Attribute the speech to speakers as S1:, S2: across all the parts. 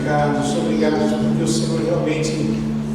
S1: pecados. Obrigado porque o Senhor realmente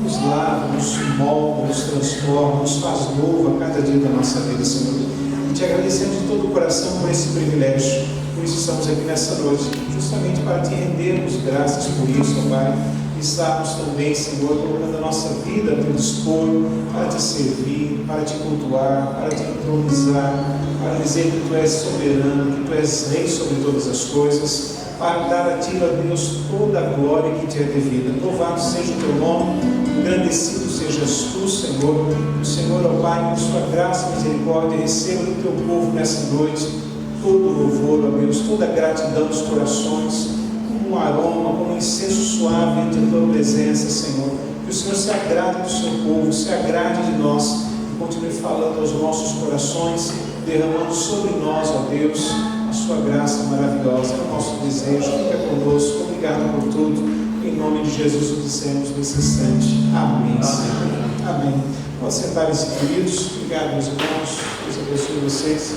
S1: nos lava, nos molda, nos transforma, nos faz novo a cada dia da nossa vida, Senhor. E te agradecemos de todo o coração por esse privilégio. Por isso estamos aqui nessa noite, justamente para te rendermos graças por isso, ó Pai. E estarmos também, Senhor, colocando a nossa vida a teu dispor, para te servir, para te cultuar, para te entronizar, para dizer que tu és soberano, que tu és rei sobre todas as coisas, para dar a ti, ó Deus, toda a glória que te é devida. Louvado seja o teu nome, engrandecido sejas tu, Senhor. O Senhor, ó Pai, por sua graça e misericórdia, receba do teu povo nessa noite todo o louvor, ó Deus, toda a gratidão dos corações, como um aroma, como um incenso suave ante a tua presença, Senhor. Que o Senhor se agrade do seu povo, se agrade de nós e continue falando aos nossos corações, derramando sobre nós, ó Deus, a sua graça maravilhosa. É o nosso desejo. Fica conosco. Obrigado por tudo. Em nome de Jesus o dissemos nesse instante. Amém, Senhor. Amém. Pode sentar-se, queridos. Obrigado, meus irmãos. Deus abençoe vocês.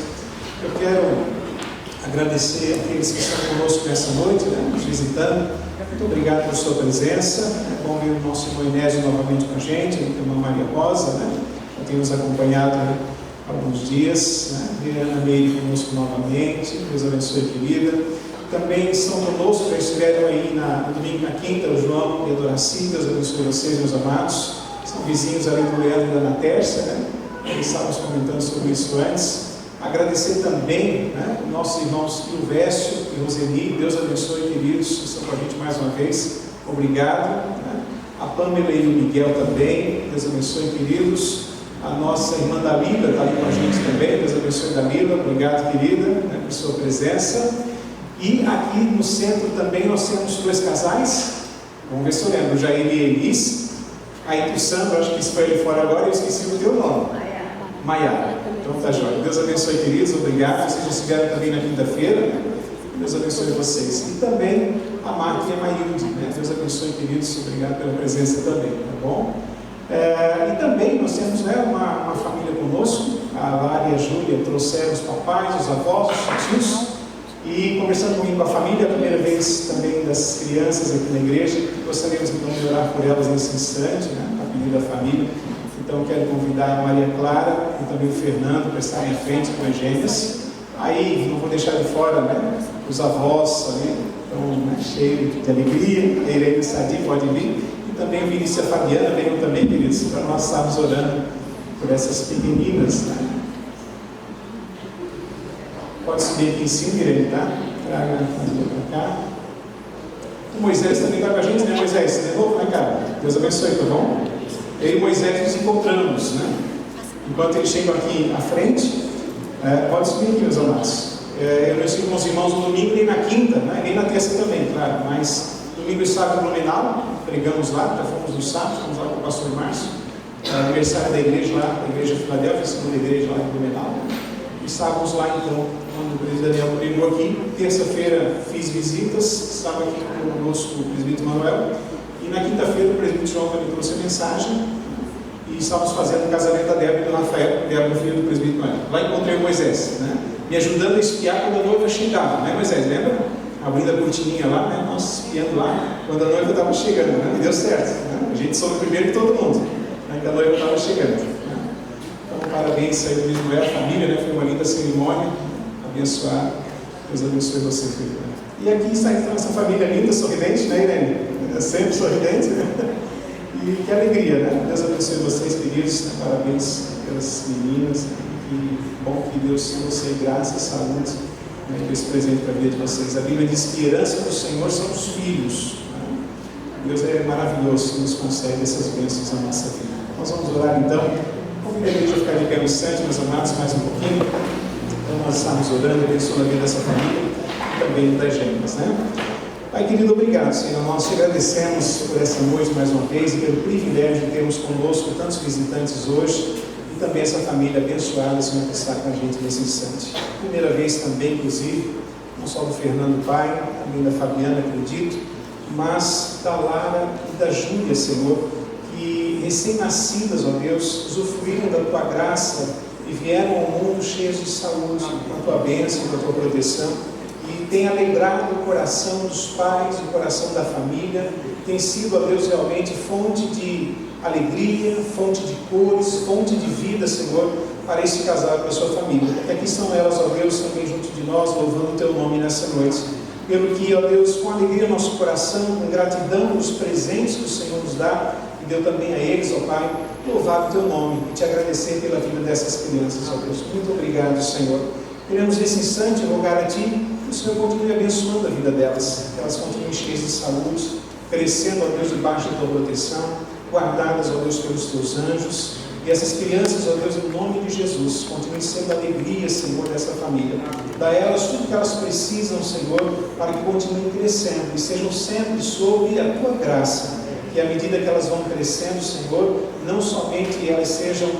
S1: Eu quero agradecer aqueles que estão conosco nessa noite, nos visitando. Muito obrigado por sua presença. É bom ver o nosso irmão Inésio novamente com a gente, a irmã Maria Rosa, já tem nos acompanhado há alguns dias, ver a Ana Meire conosco novamente. Deus abençoe, querida. Também estão conosco, já estiveram aí no domingo e na quinta, o João e a Doraci. Deus abençoe vocês, meus amados. São vizinhos ali do Leandro e da Ana Tércia, Estávamos comentando sobre isso antes. Agradecer também, os nossos irmãos Ilvécio e Roseli. Deus abençoe, queridos, que estão com a gente mais uma vez. Obrigado. A Pâmela e o Miguel também. Deus abençoe, queridos. A nossa irmã Dalila está ali com a gente também. Deus abençoe, Dalila. Obrigado, querida, por sua presença. E aqui no centro também nós temos 2 casais. Vamos ver se eu lembro. Jair e Elis. Aí o Sandro, acho que isso foi ali fora agora, eu esqueci o teu nome. Maiara. Então tá jóia. Deus abençoe, queridos. Obrigado. Vocês já estiveram também na quinta-feira. Deus abençoe vocês. E também a Marta e a Maílde. Deus abençoe, queridos. Obrigado pela presença também. Tá bom? E também nós temos uma família conosco. A Lara e a Júlia trouxeram os papais, os avós, os tios. E conversando comigo com a família, a primeira vez também das crianças aqui na igreja. Gostaríamos então de orar por elas nesse instante, a pedido da família. Então quero convidar a Maria Clara e também o Fernando para estarem à frente com as gêmeas. Aí não vou deixar de fora os avós ali, então cheio de alegria. A Irene Sadi pode vir. E também o Vinícius e a Fabiana venham também, queridos, para nós estarmos orando por essas pequeninas. Pode subir aqui em cima, Irene, tá? Traga a família para cá. O Moisés também está com a gente, né, Moisés? De novo, cara? Deus abençoe, tá bom? Eu e Moisés nos encontramos, Enquanto eles chegam aqui à frente, pode subir aqui, meus amados. Eu não estive com os irmãos no domingo nem na quinta, nem na terça também, claro, mas domingo e sábado em Blumenau, pregamos lá, já fomos no sábado, fomos lá com o pastor Márcio, aniversário da igreja lá, da igreja Filadélfia, a segunda igreja lá em Blumenau, e estávamos lá então, quando o presbítero Daniel pregou aqui. Terça-feira fiz visitas, estava aqui conosco o presbítero Manuel. E na quinta-feira o presbítero João também trouxe a mensagem e estávamos fazendo o casamento da Débora e do Rafael, Débora, filho do presbítero Manuel. Lá encontrei o Moisés, me ajudando a espiar quando a noiva chegava, Moisés? Lembra? Abrindo a cortininha lá, nós espiando lá quando a noiva estava chegando, E deu certo, A gente soube primeiro que todo mundo, que a noiva estava chegando. Então, parabéns aí do Ismael, a família, foi uma linda cerimônia, abençoar. Deus abençoe você, filho. E aqui está então essa família linda, sorridente, Irene? Sempre sorridente, E que alegria, Deus abençoe vocês, queridos, parabéns pelas meninas, que bom que Deus trouxe graça e saúde, por esse presente para a vida de vocês. A Bíblia diz que a herança do Senhor são os filhos, Deus é maravilhoso que nos concede essas bênçãos na nossa vida. Nós vamos orar então. Convido a igreja a ficar de pé no instante, meus amados, mais um pouquinho. Então nós estamos orando, abençoando a vida dessa família e também das gêmeas, Pai querido, obrigado, Senhor. Nós te agradecemos por essa noite mais uma vez e pelo privilégio de termos conosco tantos visitantes hoje e também essa família abençoada, Senhor, que está com a gente nesse instante. Primeira vez também, inclusive, não só do Fernando pai, também da Fabiana, acredito, mas da Lara e da Júlia, Senhor, que recém-nascidas, ó Deus, usufruíram da tua graça e vieram ao mundo cheios de saúde, com a tua bênção, com a tua proteção. E que tem alegrado o coração dos pais, o coração da família, tem sido, ó Deus, realmente fonte de alegria, fonte de cores, fonte de vida, Senhor, para esse casal e para a sua família. Porque aqui estão elas, ó Deus, também junto de nós, louvando o Teu nome nessa noite. Pelo que, ó Deus, com alegria no nosso coração, com gratidão pelos presentes que o Senhor nos dá, e deu também a eles, ó Pai, louvar o Teu nome e Te agradecer pela vida dessas crianças, ó Deus. Muito obrigado, Senhor. Queremos nesse instante rogar a Ti que o Senhor continue abençoando a vida delas, que elas continuem cheias de saúde, crescendo, ó Deus, debaixo da Tua proteção, guardadas, ó Deus, pelos Teus anjos. E essas crianças, ó Deus, em nome de Jesus, continuem sendo a alegria, Senhor, dessa família. Dá a elas tudo que elas precisam, Senhor, para que continuem crescendo e sejam sempre sob a Tua graça. E à medida que elas vão crescendo, Senhor, não somente elas sejam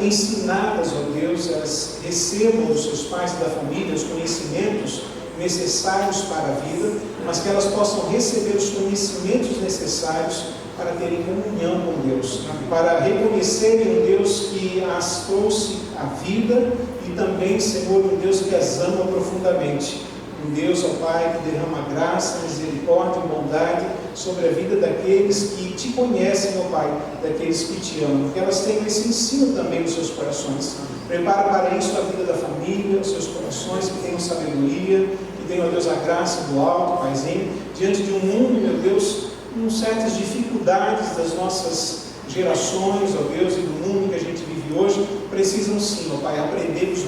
S1: ensinadas, ó Deus, elas recebam dos seus pais e da família os conhecimentos necessários para a vida, mas que elas possam receber os conhecimentos necessários para terem comunhão com Deus, para reconhecerem um Deus que as trouxe à vida e também, Senhor, um Deus que as ama profundamente. Um Deus, ó Pai, que derrama graça, misericórdia e bondade sobre a vida daqueles que Te conhecem, ó Pai, daqueles que Te amam. Que elas tenham esse ensino também nos seus corações. Prepara para isso a vida da família, os seus corações, que tenham sabedoria, que tenham, ó Deus, a graça do alto, Paizinho, diante de um mundo, meu Deus, com certas dificuldades das nossas gerações, ó Deus, e do mundo que a gente vive hoje, precisam sim, ó Pai, aprender os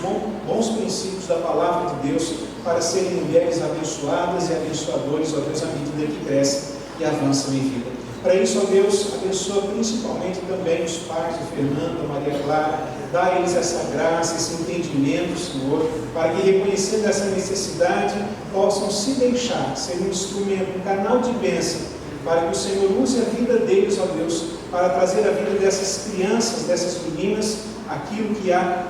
S1: bons princípios da Palavra de Deus para serem mulheres abençoadas e abençoadores, ó Deus, à medida que crescem e avançam em vida. Para isso, ó Deus, abençoa principalmente também os pais de Fernando, Maria Clara, dá a eles essa graça, esse entendimento, Senhor, para que, reconhecendo essa necessidade, possam se deixar ser um instrumento, um canal de bênção, para que o Senhor use a vida deles, ó Deus, para trazer a vida dessas crianças, dessas meninas, aquilo que há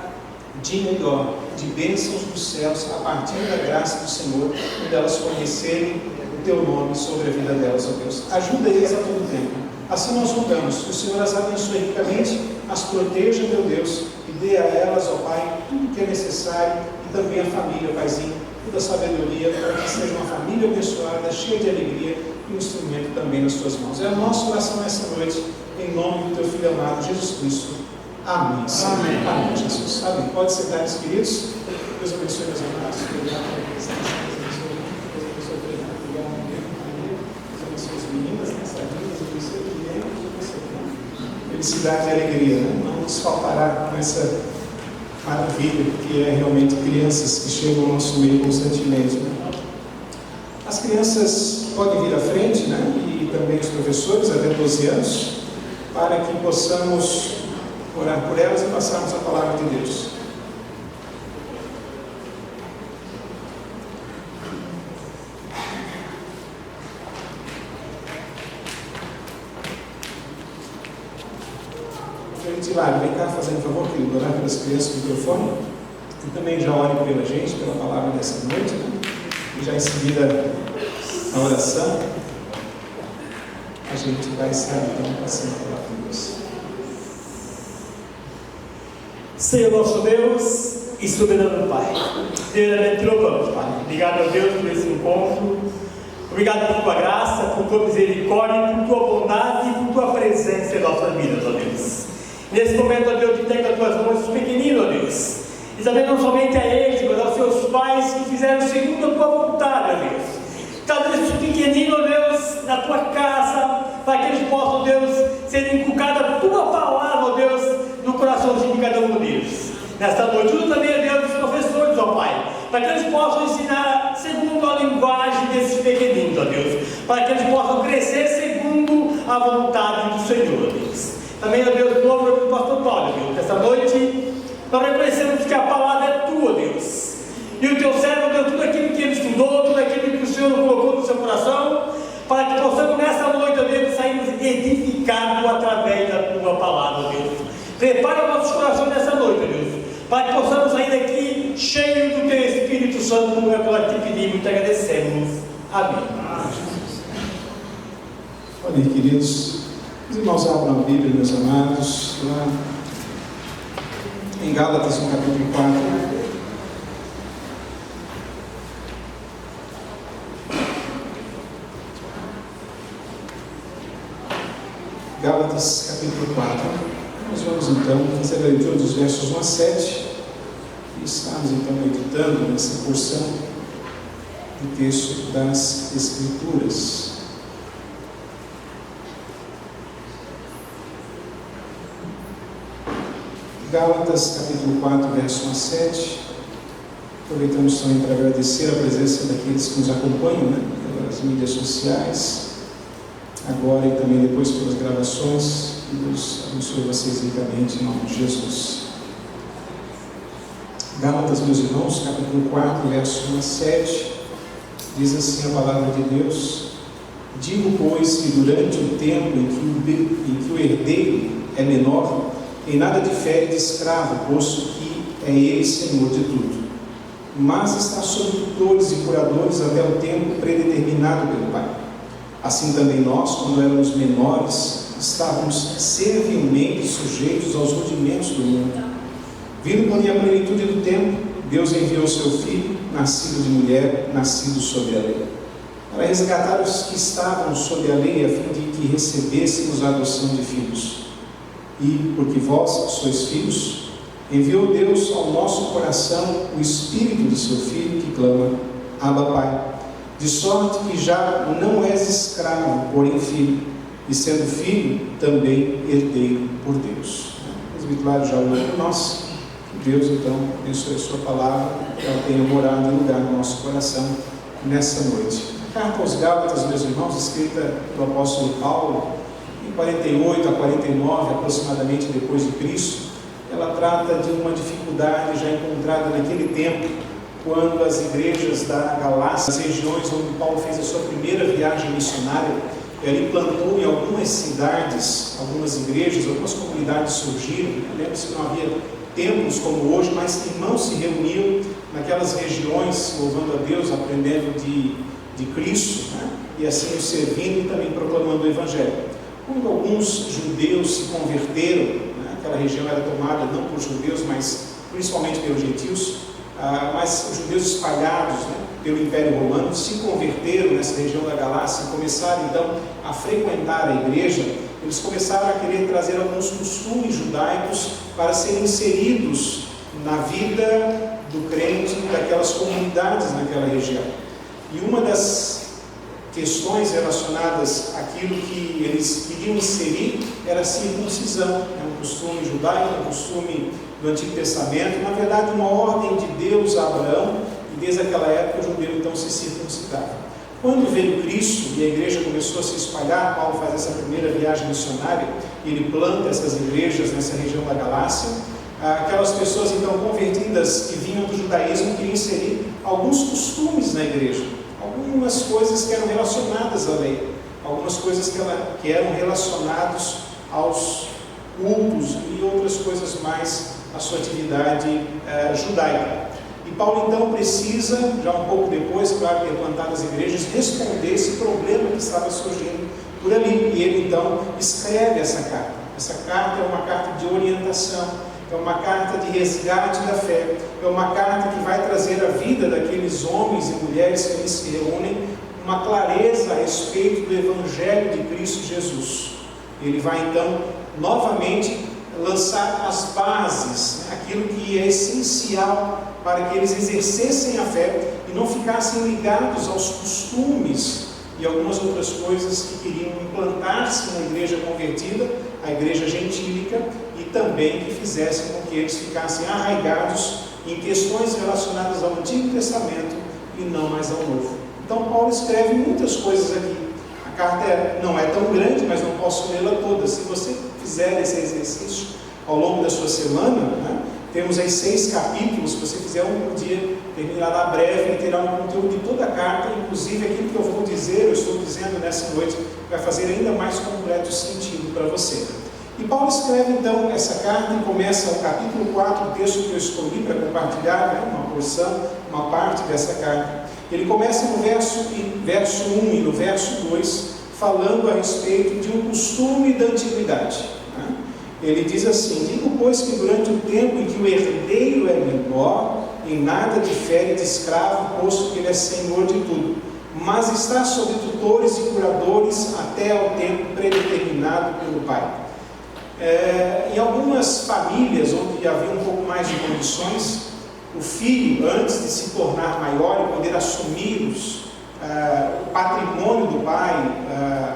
S1: de melhor, de bênçãos dos céus, a partir da graça do Senhor, quando elas conhecerem o Teu nome sobre a vida delas, ó Deus. Ajuda eles a todo tempo. Assim nós rogamos, que o Senhor as abençoe ricamente, as proteja, meu Deus, e dê a elas, ó Pai, tudo que é necessário, e também a família, Paizinho, toda a sabedoria, para que seja uma família abençoada, cheia de alegria, e um instrumento também nas Tuas mãos. É a nossa oração essa noite, em nome do Teu Filho amado, Jesus Cristo. Amém. Amém. Amém, Jesus. Amém. Pode sentar, meus queridos. Deus abençoe, meus amados. Obrigado por presença. Deus abençoe o Deus abençoe as meninas, nessa vida. Deus abençoe o cliente. Deus abençoe. Felicidade e alegria, né? Não nos faltará com essa maravilha que é realmente crianças que chegam ao nosso meio constantemente, né? As crianças podem vir à frente, né? E também os professores, até 12 anos, para que possamos orar por elas e passarmos a palavra de Deus. Hilário, vem cá fazendo favor, querido, orar pelas crianças do microfone. E também já ore pela gente, pela palavra dessa noite, né? E já em seguida a oração, a gente vai estar então passando a palavra de Deus.
S2: Senhor nosso Deus e soberano Pai, verdadeiramente te louvamos, Pai. Obrigado a Deus por esse encontro. Obrigado por Tua graça, por Tua misericórdia, por Tua bondade e por Tua presença em nossas vidas, ó Deus. Nesse momento, ó Deus, entrega as Tuas mãos pequeninos, ó Deus. E também não somente a eles, mas aos seus pais que fizeram segundo a Tua vontade, ó Deus. Cada esse pequenino, ó Deus, na Tua casa, para que eles possam, ó Deus, ser inculcada a Tua palavra, ó Deus, no coraçãozinho de cada um deles. Nesta noite, ajuda também, ó Deus, os professores, ó Pai, para que eles possam ensinar segundo a linguagem desses pequeninos, ó Deus, para que eles possam crescer segundo a vontade do Senhor, ó Deus. Também, ó Deus, louvo o pastor Paulo, Deus. Nesta noite, nós reconhecemos que a palavra é Tua, Deus. E o Teu servo, Deus, tudo aquilo que ele estudou, tudo aquilo que o Senhor colocou no seu coração, para que possamos nessa noite, ó Deus, sairmos edificados através da Tua palavra, ó Deus. Prepara nossos corações nessa noite, ó Deus, para que possamos sair daqui cheios do Teu Espírito Santo, como é que nós te pedimos e te agradecemos. Amém.
S1: Olha aí, queridos, os irmãos abram a Bíblia, meus amados, lá em Gálatas, no capítulo 4. Gálatas capítulo 4. Nós vamos então fazer a leitura dos versos 1 a 7 e estamos então meditando nessa porção do texto das Escrituras. Gálatas capítulo 4, verso 1 a 7. Aproveitamos também para agradecer a presença daqueles que nos acompanham, pelas mídias sociais, agora e também depois pelas gravações. Que Deus abençoe vocês ricamente em nome de Jesus. Gálatas, meus irmãos, capítulo 4, verso 1 a 7, diz assim a palavra de Deus: digo, pois, que durante o tempo em que o herdeiro é menor, em nada difere de escravo, posto que é ele senhor de tudo, mas está sob tutores e curadores até o tempo predeterminado pelo Pai. Assim também nós, quando éramos menores, estávamos servilmente sujeitos aos rudimentos do mundo. Vindo, porém, a plenitude do tempo, Deus enviou seu Filho, nascido de mulher, nascido sob a lei, para resgatar os que estavam sob a lei, a fim de que recebêssemos a adoção de filhos. E, porque vós sois filhos, enviou Deus ao nosso coração o Espírito de seu Filho, que clama: Abba, Pai. De sorte que já não és escravo, porém filho, e sendo filho, também herdeiro por Deus. O presbiterário já orou por nós. Que Deus, então, abençoe a sua palavra, que ela tenha morado em lugar no nosso coração nessa noite. A carta aos Gálatas, meus irmãos, escrita pelo apóstolo Paulo, em 48 a 49, aproximadamente depois de Cristo, ela trata de uma dificuldade já encontrada naquele tempo, quando as igrejas da Galácia, as regiões onde Paulo fez a sua primeira viagem missionária, ele implantou em algumas cidades, algumas igrejas, algumas comunidades surgiram. Lembra-se que não havia templos como hoje, mas irmãos se reuniam naquelas regiões, louvando a Deus, aprendendo de Cristo, e assim o servindo e também proclamando o Evangelho. Quando alguns judeus se converteram, aquela região era tomada não por judeus, mas principalmente pelos gentios, mas os judeus espalhados pelo Império Romano se converteram nessa região da Galácia e começaram então a frequentar a igreja. Eles começaram a querer trazer alguns costumes judaicos para serem inseridos na vida do crente daquelas comunidades naquela região. E uma das questões relacionadas àquilo que eles queriam inserir era a circuncisão, um costume judaico, um costume do Antigo Testamento, na verdade uma ordem de Deus a Abraão, e desde aquela época o judeu então se circuncidava. Quando veio Cristo e a igreja começou a se espalhar, Paulo faz essa primeira viagem missionária, e ele planta essas igrejas nessa região da Galácia, aquelas pessoas então convertidas que vinham do judaísmo queriam inserir alguns costumes na igreja, algumas coisas que eram relacionadas à lei, algumas coisas que eram relacionadas aos cultos e outras coisas mais à sua atividade judaica. E Paulo então precisa, já um pouco depois, claro, de ter plantado as igrejas, responder esse problema que estava surgindo por ali. E ele então escreve essa carta. Essa carta é uma carta de orientação, é uma carta de resgate da fé, é uma carta que vai trazer à vida daqueles homens e mulheres que ali se reúnem uma clareza a respeito do Evangelho de Cristo Jesus. Ele vai então novamente lançar as bases, aquilo que é essencial para que eles exercessem a fé e não ficassem ligados aos costumes e algumas outras coisas que queriam implantar-se na igreja convertida, a igreja gentílica, e também que fizessem com que eles ficassem arraigados em questões relacionadas ao Antigo Testamento e não mais ao Novo. Então Paulo escreve muitas coisas aqui. A carta não é tão grande, mas não posso lê-la toda. Se você fizer esse exercício ao longo da sua semana, temos aí 6 capítulos. Se você fizer um por dia, terminará breve e terá um conteúdo de toda a carta, inclusive aquilo que eu vou dizer, eu estou dizendo nessa noite, vai fazer ainda mais completo sentido para você. E Paulo escreve então essa carta e começa o capítulo 4, o texto que eu escolhi para compartilhar, uma porção, uma parte dessa carta. Ele começa no verso 1 e no verso 2, falando a respeito de um costume da antiguidade. Ele diz assim: digo, pois, que durante o tempo em que o herdeiro é menor, em nada difere de escravo, posto que ele é senhor de tudo, mas está sob tutores e curadores até ao tempo predeterminado pelo Pai. Em algumas famílias onde havia um pouco mais de condições, o filho, antes de se tornar maior e poder assumir o patrimônio do pai,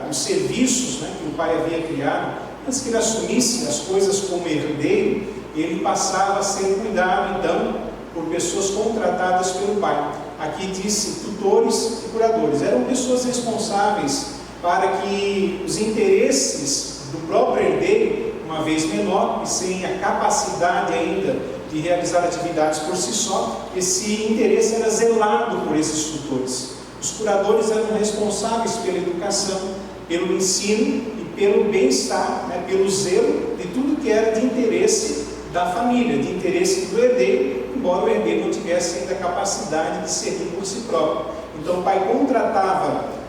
S1: os serviços, né, que o pai havia criado, antes que ele assumisse as coisas como herdeiro, ele passava a ser cuidado, então, por pessoas contratadas pelo pai. Aqui disse tutores e curadores. Eram pessoas responsáveis para que os interesses do próprio herdeiro, uma vez menor e sem a capacidade ainda de realizar atividades por si só, esse interesse era zelado por esses tutores. Os curadores eram responsáveis pela educação, pelo ensino e pelo bem-estar, né, pelo zelo de tudo que era de interesse da família, de interesse do herdeiro, embora o herdeiro não tivesse ainda a capacidade de servir por si próprio. Então o pai contratava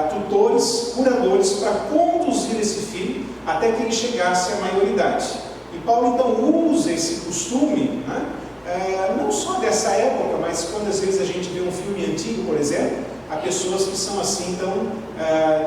S1: tutores, curadores para conduzir esse filho até que ele chegasse à maioridade. E Paulo então usa esse costume, né, não só dessa época, mas quando às vezes a gente vê um filme antigo, por exemplo, há pessoas que são assim tão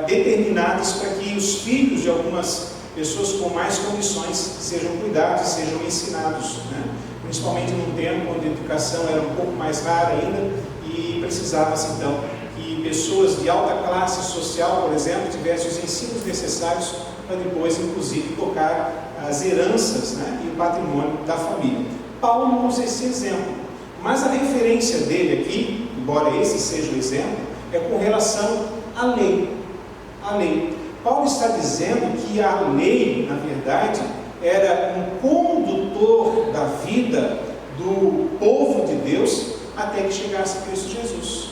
S1: determinadas para que os filhos de algumas pessoas com mais condições sejam cuidados, sejam ensinados, né? Principalmente num tempo onde a educação era um pouco mais rara ainda e precisava-se então que pessoas de alta classe social, por exemplo, tivessem os ensinos necessários para depois, inclusive, tocar as heranças, né, e o patrimônio da família. Paulo usa esse exemplo, mas a referência dele aqui, embora esse seja o exemplo, é com relação à lei. A lei. Paulo está dizendo que a lei, na verdade, era um condutor da vida do povo de Deus até que chegasse Cristo Jesus.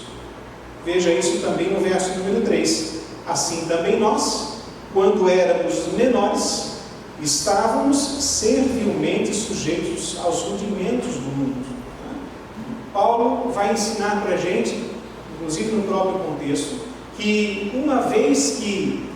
S1: Veja isso também no verso número 3. Assim também nós, quando éramos menores, estávamos servilmente sujeitos aos rudimentos do mundo. Paulo vai ensinar para a gente, inclusive no próprio contexto, que uma vez que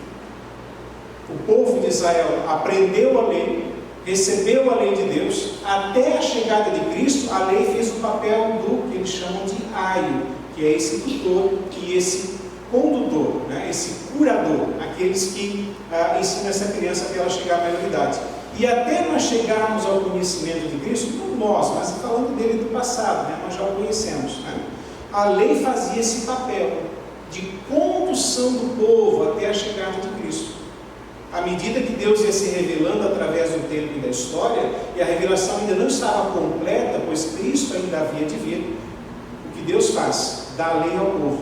S1: o povo de Israel aprendeu a lei, recebeu a lei de Deus, até a chegada de Cristo, a lei fez o papel do que eles chamam de aio, que é esse tutor e esse condutor, né? Esse curador, aqueles que ensinam essa criança até ela chegar à maioridade. E até nós chegarmos ao conhecimento de Cristo, não nós, mas falando dele do passado, né? Nós já o conhecemos, né? A lei fazia esse papel de condução do povo até a chegada de Cristo. À medida que Deus ia se revelando através do tempo e da história, e a revelação ainda não estava completa, pois Cristo ainda havia de vir, o que Deus faz? Dá a lei ao povo.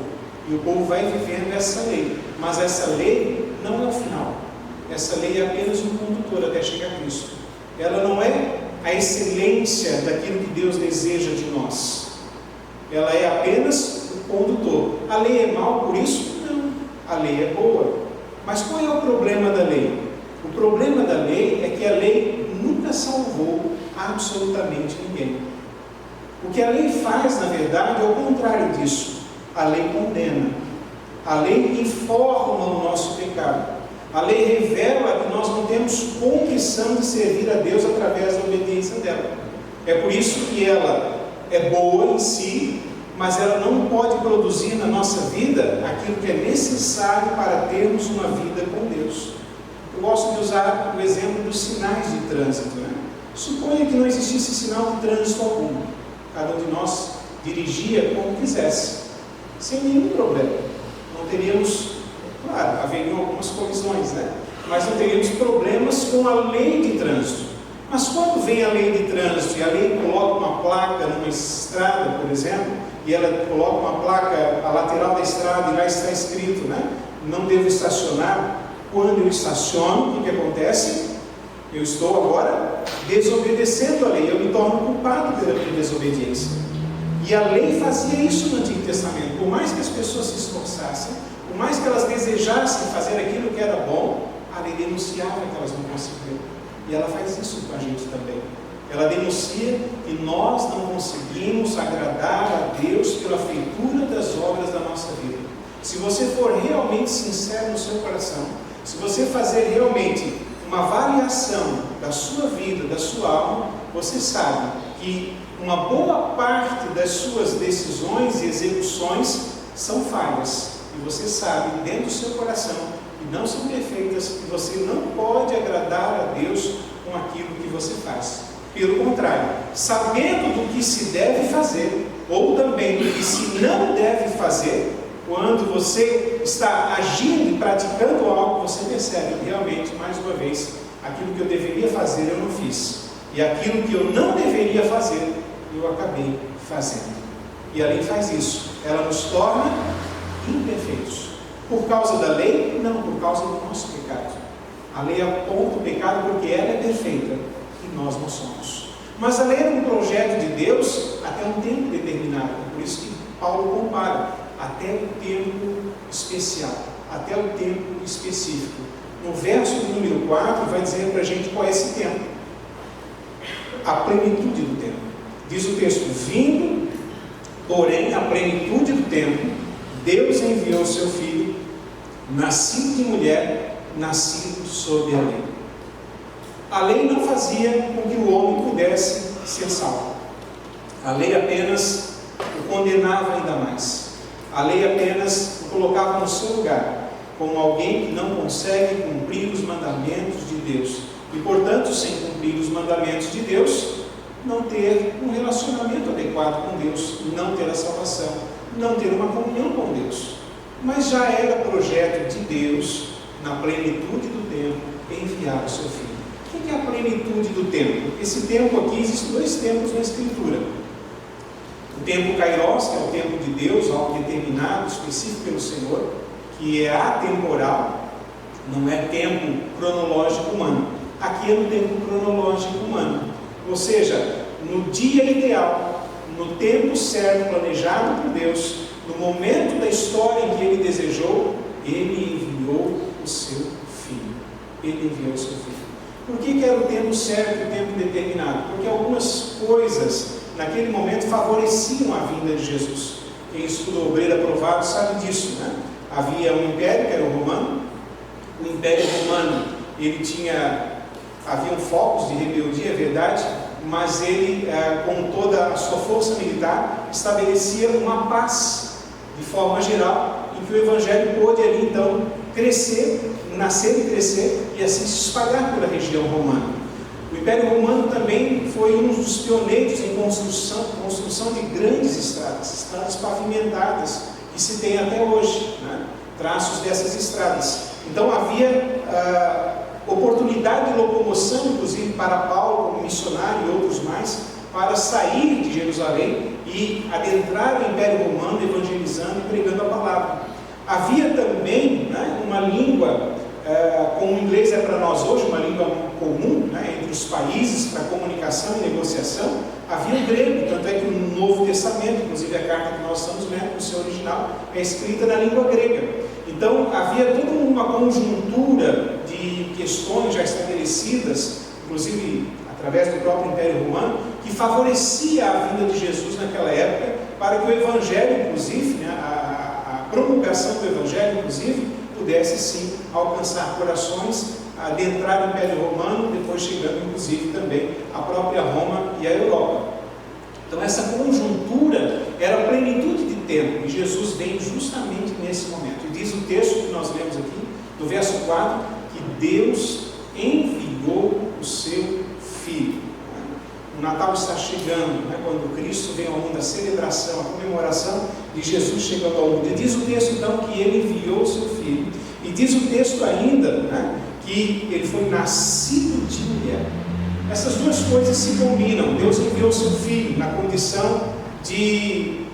S1: E o povo vai vivendo essa lei. Mas essa lei não é o final. Essa lei é apenas um condutor até chegar a Cristo. Ela não é a excelência daquilo que Deus deseja de nós. Ela é apenas o condutor. A lei é mal por isso? Não. A lei é boa. Mas qual é o problema da lei? O problema da lei é que a lei nunca salvou absolutamente ninguém. O que a lei faz, na verdade, é o contrário disso. A lei condena. A lei informa o nosso pecado. A lei revela que nós não temos condição de servir a Deus através da obediência dela. É por isso que ela é boa em si, mas ela não pode produzir na nossa vida aquilo que é necessário para termos uma vida com Deus. Eu gosto de usar o exemplo dos sinais de trânsito, né? Suponha que não existisse sinal de trânsito algum. Cada um de nós dirigia como quisesse, sem nenhum problema. Não teríamos, claro, haveriam algumas colisões, né? Mas não teríamos problemas com a lei de trânsito. Mas quando vem a lei de trânsito e a lei coloca uma placa numa estrada, por exemplo, e ela coloca uma placa à lateral da estrada e lá está escrito, né? Não devo estacionar. Quando eu estaciono, o que acontece? Eu estou agora desobedecendo a lei, eu me torno culpado pela minha desobediência. E a lei fazia isso no Antigo Testamento. Por mais que as pessoas se esforçassem, por mais que elas desejassem fazer aquilo que era bom, a lei denunciava que elas não conseguiam. E ela faz isso com a gente também. Ela denuncia que nós não conseguimos agradar a Deus pela feitura das obras da nossa vida. Se você for realmente sincero no seu coração, se você fazer realmente uma avaliação da sua vida, da sua alma, você sabe que uma boa parte das suas decisões e execuções são falhas. que você sabe dentro do seu coração que não são perfeitas, que você não pode agradar a Deus com aquilo que você faz. Pelo contrário, sabendo do que se deve fazer, ou também do que se não deve fazer, quando você está agindo e praticando algo, você percebe que realmente, mais uma vez, aquilo que eu deveria fazer eu não fiz, e aquilo que eu não deveria fazer, eu acabei fazendo. E a lei faz isso, ela nos torna imperfeitos. Por causa da lei? Não, por causa do nosso pecado. A lei aponta o pecado porque ela é perfeita e nós não somos. Mas a lei era um projeto de Deus até um tempo determinado. Por isso que Paulo compara até o tempo especial, até o tempo específico. No verso número 4 vai dizer para a gente qual é esse tempo. A plenitude do tempo. Diz o texto: vindo, porém, a plenitude do tempo, Deus enviou seu Filho, nascido de mulher, nascido sob a lei. A lei não fazia com que o homem pudesse ser salvo. A lei apenas o condenava ainda mais. A lei apenas o colocava no seu lugar, como alguém que não consegue cumprir os mandamentos de Deus. E, portanto, sem cumprir os mandamentos de Deus, não ter um relacionamento adequado com Deus, não ter a salvação, não ter uma comunhão com Deus. Mas já era projeto de Deus, na plenitude do tempo, enviar o seu Filho. O que é a plenitude do tempo? Esse tempo aqui, existem dois tempos na Escritura. O tempo Kairos, que é o tempo de Deus, algo determinado, específico pelo Senhor, que é atemporal, não é tempo cronológico humano. Aqui é no tempo cronológico humano. Ou seja, no dia ideal, no tempo certo, planejado por Deus, no momento da história em que Ele desejou, Ele enviou o seu Filho. Ele enviou o seu Filho. Por que era o tempo certo e o tempo determinado? Porque algumas coisas, naquele momento, favoreciam a vinda de Jesus. Quem estuda Obreiro Aprovado sabe disso, né? Havia um império, que era o romano. O império romano, haviam focos de rebeldia, é verdade, mas ele, com toda a sua força militar, estabelecia uma paz, de forma geral, em que o Evangelho pôde ali, então, crescer, nascer e crescer, e assim se espalhar pela região romana. O Império Romano também foi um dos pioneiros em construção de grandes estradas pavimentadas, que se tem até hoje, né? Traços dessas estradas. Então havia oportunidade de locomoção, inclusive para Paulo, como missionário e outros mais, para sair de Jerusalém e adentrar o Império Romano, evangelizando e pregando a palavra. Havia também, né, uma língua, como o inglês é para nós hoje, uma língua comum, né, entre os países para comunicação e negociação. Havia o grego, tanto é que o Novo Testamento, inclusive a carta que nós estamos lendo no seu original, é escrita na língua grega. Então havia toda uma conjuntura de questões já estabelecidas, inclusive através do próprio Império Romano, que favorecia a vinda de Jesus naquela época, para que o Evangelho, inclusive, né, a promulgação do Evangelho, inclusive, pudesse sim alcançar corações, adentrar no Império Romano, depois chegando, inclusive, também à própria Roma e à Europa. Então essa conjuntura era a plenitude de tempo, e Jesus vem justamente nesse momento. E diz o texto que nós lemos aqui, do verso 4, que Deus enviou o seu Filho. O Natal está chegando, né? Quando Cristo vem ao mundo, a celebração, a comemoração de Jesus chegando ao mundo. E diz o texto então que Ele enviou o seu Filho. E diz o texto ainda, né, que Ele foi nascido de mulher. Essas duas coisas se combinam. Deus enviou o seu Filho na condição de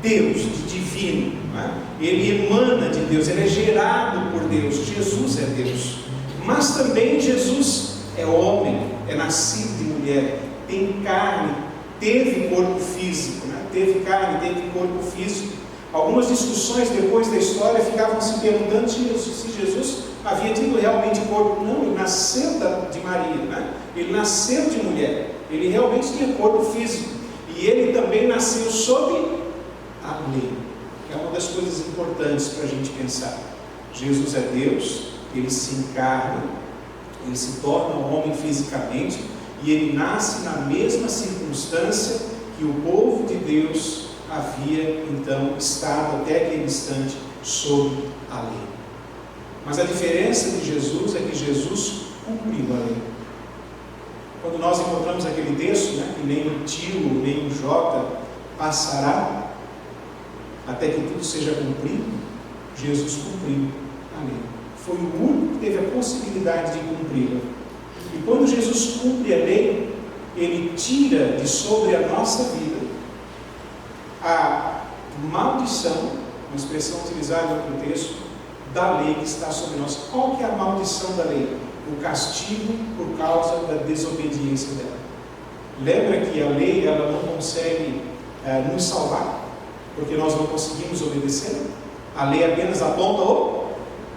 S1: Deus, de divino, né? Ele emana de Deus, Ele é gerado por Deus. Jesus é Deus. Mas também Jesus é homem, é nascido de mulher, tem carne, teve corpo físico, né? Teve carne, teve corpo físico. Algumas discussões depois da história ficavam se perguntando se Jesus havia tido realmente corpo. Não, ele nasceu de Maria, né? Ele nasceu de mulher, ele realmente tinha corpo físico. E ele também nasceu sob a lei, que é uma das coisas importantes para a gente pensar. Jesus é Deus, ele se encarna, ele se torna um homem fisicamente, e ele nasce na mesma circunstância que o povo de Deus havia então estado até aquele instante. sobre a lei. Mas a diferença de Jesus é que Jesus cumpriu a lei. Quando nós encontramos aquele texto, né, que nem o tio, nem o J passará até que tudo seja cumprido, Jesus cumpriu a lei. Foi o único que teve a possibilidade de cumpri-la. E quando Jesus cumpre a lei, Ele tira de sobre a nossa vida a maldição, uma expressão utilizada no outro texto, da lei que está sobre nós. Qual que é a maldição da lei? O castigo por causa da desobediência dela. Lembra que a lei ela não consegue nos salvar, porque nós não conseguimos obedecer. A lei apenas aponta o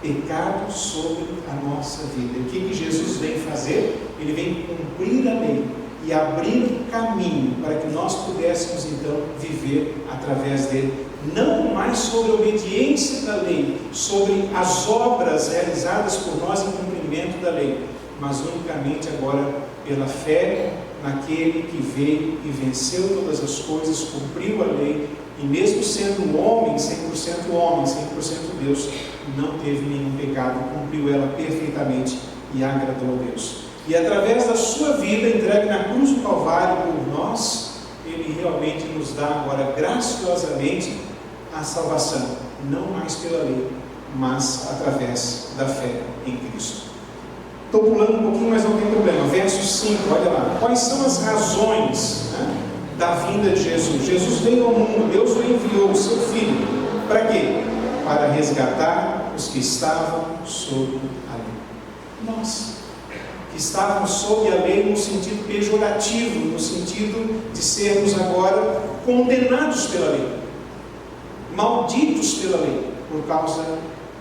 S1: pecado sobre a nossa vida. E o que Jesus vem fazer? Ele vem cumprir a lei e abrir um caminho para que nós pudéssemos então viver através dele, não mais sobre a obediência da lei, sobre as obras realizadas por nós em cumprimento da lei, mas unicamente agora pela fé naquele que veio e venceu todas as coisas, cumpriu a lei, e mesmo sendo homem, 100% homem, 100% Deus, não teve nenhum pecado, cumpriu ela perfeitamente e agradou a Deus. E através da sua vida entregue na cruz do Calvário por nós, Ele realmente nos dá agora graciosamente a salvação, não mais pela lei, mas através da fé em Cristo. Estou pulando um pouquinho, mas não tem problema. Verso 5, olha lá. Quais são as razões, né, da vinda de Jesus? Jesus veio ao mundo, Deus o enviou, o seu Filho. Para quê? Para resgatar os que estavam sob a lei. Nós, que estávamos sob a lei no sentido pejorativo, no sentido de sermos agora condenados pela lei, malditos pela lei, por causa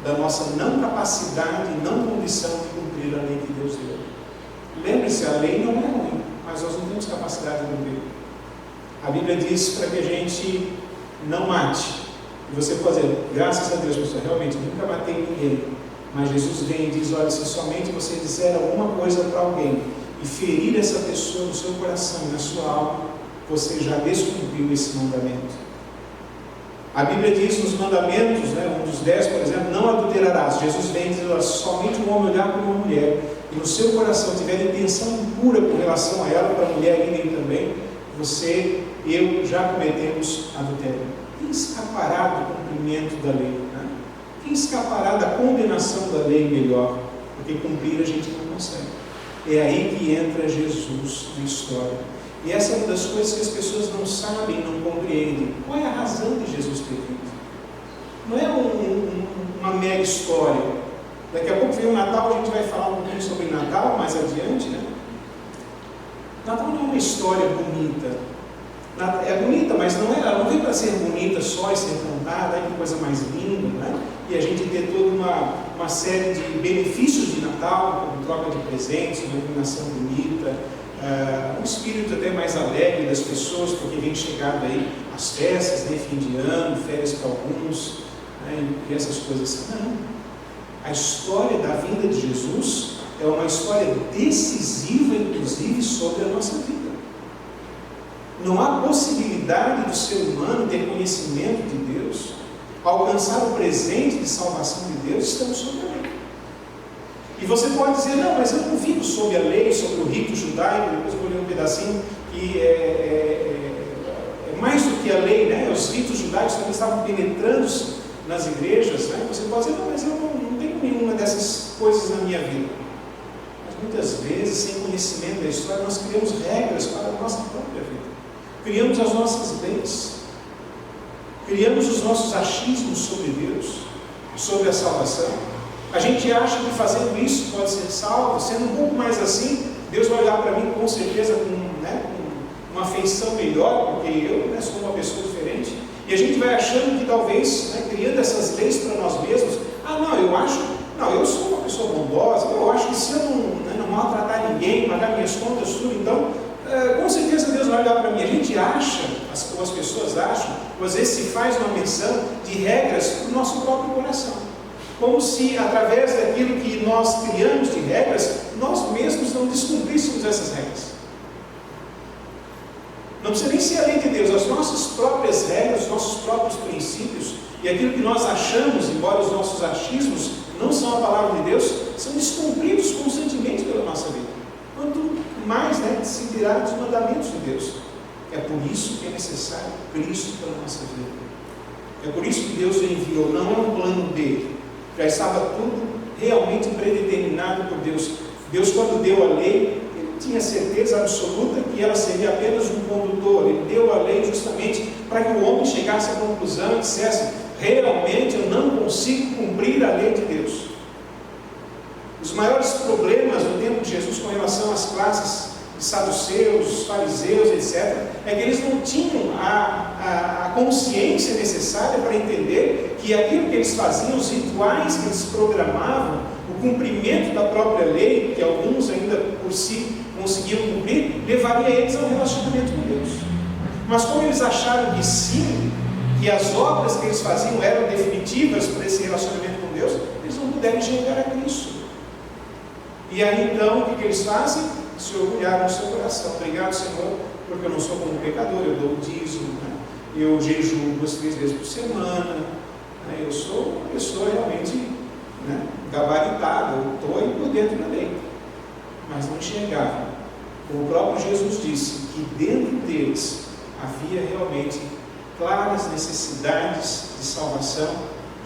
S1: da nossa não capacidade e não condição de cumprir a lei que Deus deu. Lembre-se, a lei não é ruim, mas nós não temos capacidade de cumprir. A Bíblia diz para que a gente não mate. E você pode dizer, graças a Deus, pastor, realmente nunca matei ninguém. Mas Jesus vem e diz, olha, se somente você disser alguma coisa para alguém e ferir essa pessoa no seu coração e na sua alma, você já descumpriu esse mandamento. A Bíblia diz nos mandamentos, né, um dos 10, por exemplo, não adulterarás. Jesus vem e diz, olha, somente um homem olhar para uma mulher e no seu coração tiver intenção impura com relação a ela, para a mulher e nem também, você, eu, já cometemos adultério. Quem escapará do cumprimento da lei? Né? Quem escapará da condenação da lei melhor? Porque cumprir a gente não consegue. É aí que entra Jesus na história. E essa é uma das coisas que as pessoas não sabem, não compreendem. Qual é a razão de Jesus ter vindo? Não é uma mera história. Daqui a pouco vem o Natal, a gente vai falar um pouquinho sobre Natal mais adiante, né? Natal não é uma história bonita. É bonita, mas ela não vem para ser bonita só e ser cantada, que coisa mais linda, né? E a gente ter toda uma série de benefícios de Natal, como troca de presentes, uma iluminação bonita, um espírito até mais alegre das pessoas, porque vem chegado aí as festas, né, fim de ano, férias para alguns, né, e essas coisas assim. Não. A história da vinda de Jesus é uma história decisiva, inclusive, sobre a nossa vida. Não há possibilidade do ser humano ter conhecimento de Deus, alcançar o presente de salvação de Deus, estamos sob a lei. E você pode dizer, não, mas eu não vivo sob a lei, sobre o rito judaico, depois eu vou ler um pedacinho, que é mais do que a lei, né? Os ritos judaicos também estavam penetrando nas igrejas, né? Você pode dizer, não, mas eu não tenho nenhuma dessas coisas na minha vida. Mas muitas vezes, sem conhecimento da história, nós criamos regras para a nossa própria vida. Criamos as nossas leis, criamos os nossos achismos sobre Deus, sobre a salvação. A gente acha que fazendo isso pode ser salvo, sendo um pouco mais assim, Deus vai olhar para mim com certeza com uma afeição melhor, porque eu, né, sou uma pessoa diferente, e a gente vai achando que talvez, né, criando essas leis para nós mesmos, eu sou uma pessoa bondosa, eu acho que se eu não maltratar ninguém, pagar minhas contas, tudo, então com certeza Deus vai olhar para mim. A gente acha, ou as pessoas acham, ou às vezes se faz uma menção de regras para o nosso próprio coração, como se através daquilo que nós criamos de regras, nós mesmos não descumpríssemos essas regras. Não precisa nem ser a lei de Deus, as nossas próprias regras, os nossos próprios princípios e aquilo que nós achamos, embora os nossos achismos não são a palavra de Deus, são descumpridos constantemente pela nossa vida. Quanto mais se dirá dos mandamentos de Deus. É por isso que é necessário Cristo para a nossa vida. É por isso que Deus o enviou, não é um plano dele. Já estava tudo realmente predeterminado por Deus. Deus, quando deu a lei, ele tinha certeza absoluta que ela seria apenas um condutor. Ele deu a lei justamente para que o homem chegasse à conclusão e dissesse: realmente eu não consigo cumprir a lei de Deus. Os maiores problemas no tempo de Jesus com relação às classes de saduceus, fariseus, etc., é que eles não tinham a consciência necessária para entender que aquilo que eles faziam, os rituais que eles programavam, o cumprimento da própria lei, que alguns ainda por si conseguiam cumprir, levaria eles ao relacionamento com Deus. Mas como eles acharam que sim, que as obras que eles faziam eram definitivas para esse relacionamento com Deus, eles não puderam chegar a Cristo. E aí então, o que eles fazem? Se orgulharam no seu coração. Obrigado, Senhor, porque eu não sou como um pecador, eu dou o dízimo, eu jejuo 2, 3 vezes por semana, eu sou uma pessoa realmente gabaritada, eu estou aí por dentro da lei. Mas não enxergavam. Como o próprio Jesus disse, que dentro deles havia realmente claras necessidades de salvação.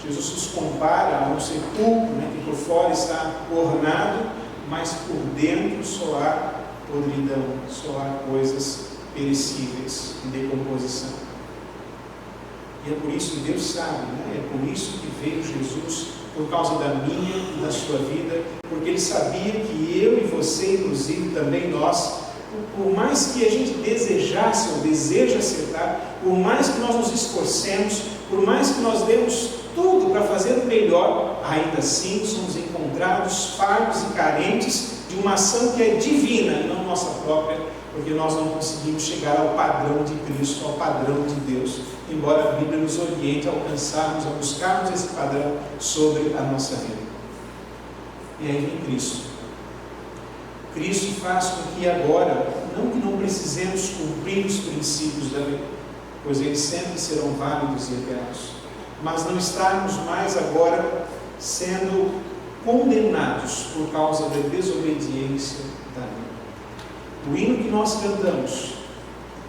S1: Jesus os compara a um sepulcro, que por fora está ornado, mas por dentro só há podridão, só há coisas perecíveis, em decomposição. E é por isso que Deus sabe, é por isso que veio Jesus, por causa da minha e da sua vida, porque Ele sabia que eu e você, inclusive também nós, por mais que a gente desejasse ou deseja acertar, por mais que nós nos esforcemos, por mais que nós demos tudo para fazer o melhor, ainda assim somos encontrados falhos e carentes de uma ação que é divina e não nossa própria, porque nós não conseguimos chegar ao padrão de Cristo, ao padrão de Deus, embora a Bíblia nos oriente a alcançarmos, a buscarmos esse padrão sobre a nossa vida. E aí vem Cristo. Cristo faz com que agora, não que não precisemos cumprir os princípios da lei, pois eles sempre serão válidos e eternos, mas não estarmos mais agora sendo condenados por causa da desobediência da lei. O hino que nós cantamos,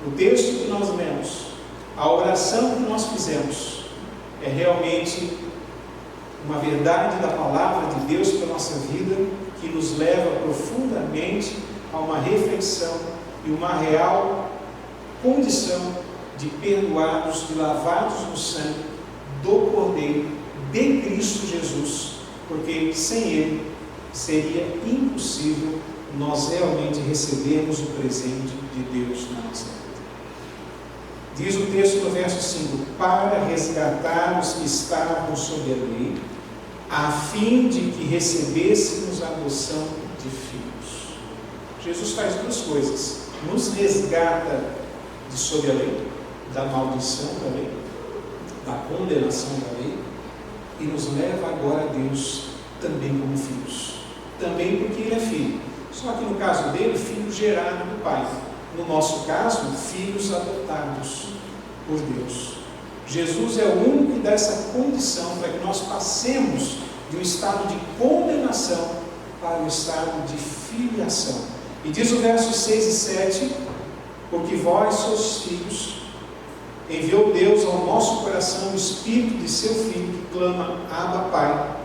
S1: o texto que nós lemos, a oração que nós fizemos, é realmente uma verdade da palavra de Deus para a nossa vida, que nos leva profundamente a uma reflexão e uma real condição de perdoados, de lavados no sangue do Cordeiro, de Cristo Jesus, porque sem Ele seria impossível nós realmente recebermos o presente de Deus na nossa vida. Diz o texto no verso 5, para resgatar os que estavam sob a lei, a fim de que recebêssemos a adoção de filhos. Jesus faz duas coisas: nos resgata de sob a lei, da maldição da lei, da condenação da lei, e nos leva agora a Deus também como filhos. Também porque Ele é filho, só que no caso dele, filho gerado do Pai. No nosso caso, filhos adotados por Deus. Jesus é o único que dá essa condição para que nós passemos de um estado de condenação para um estado de filiação. E diz o verso 6 e 7, porque vós sois filhos, enviou Deus ao nosso coração o Espírito de seu Filho, que clama, Abba, Pai,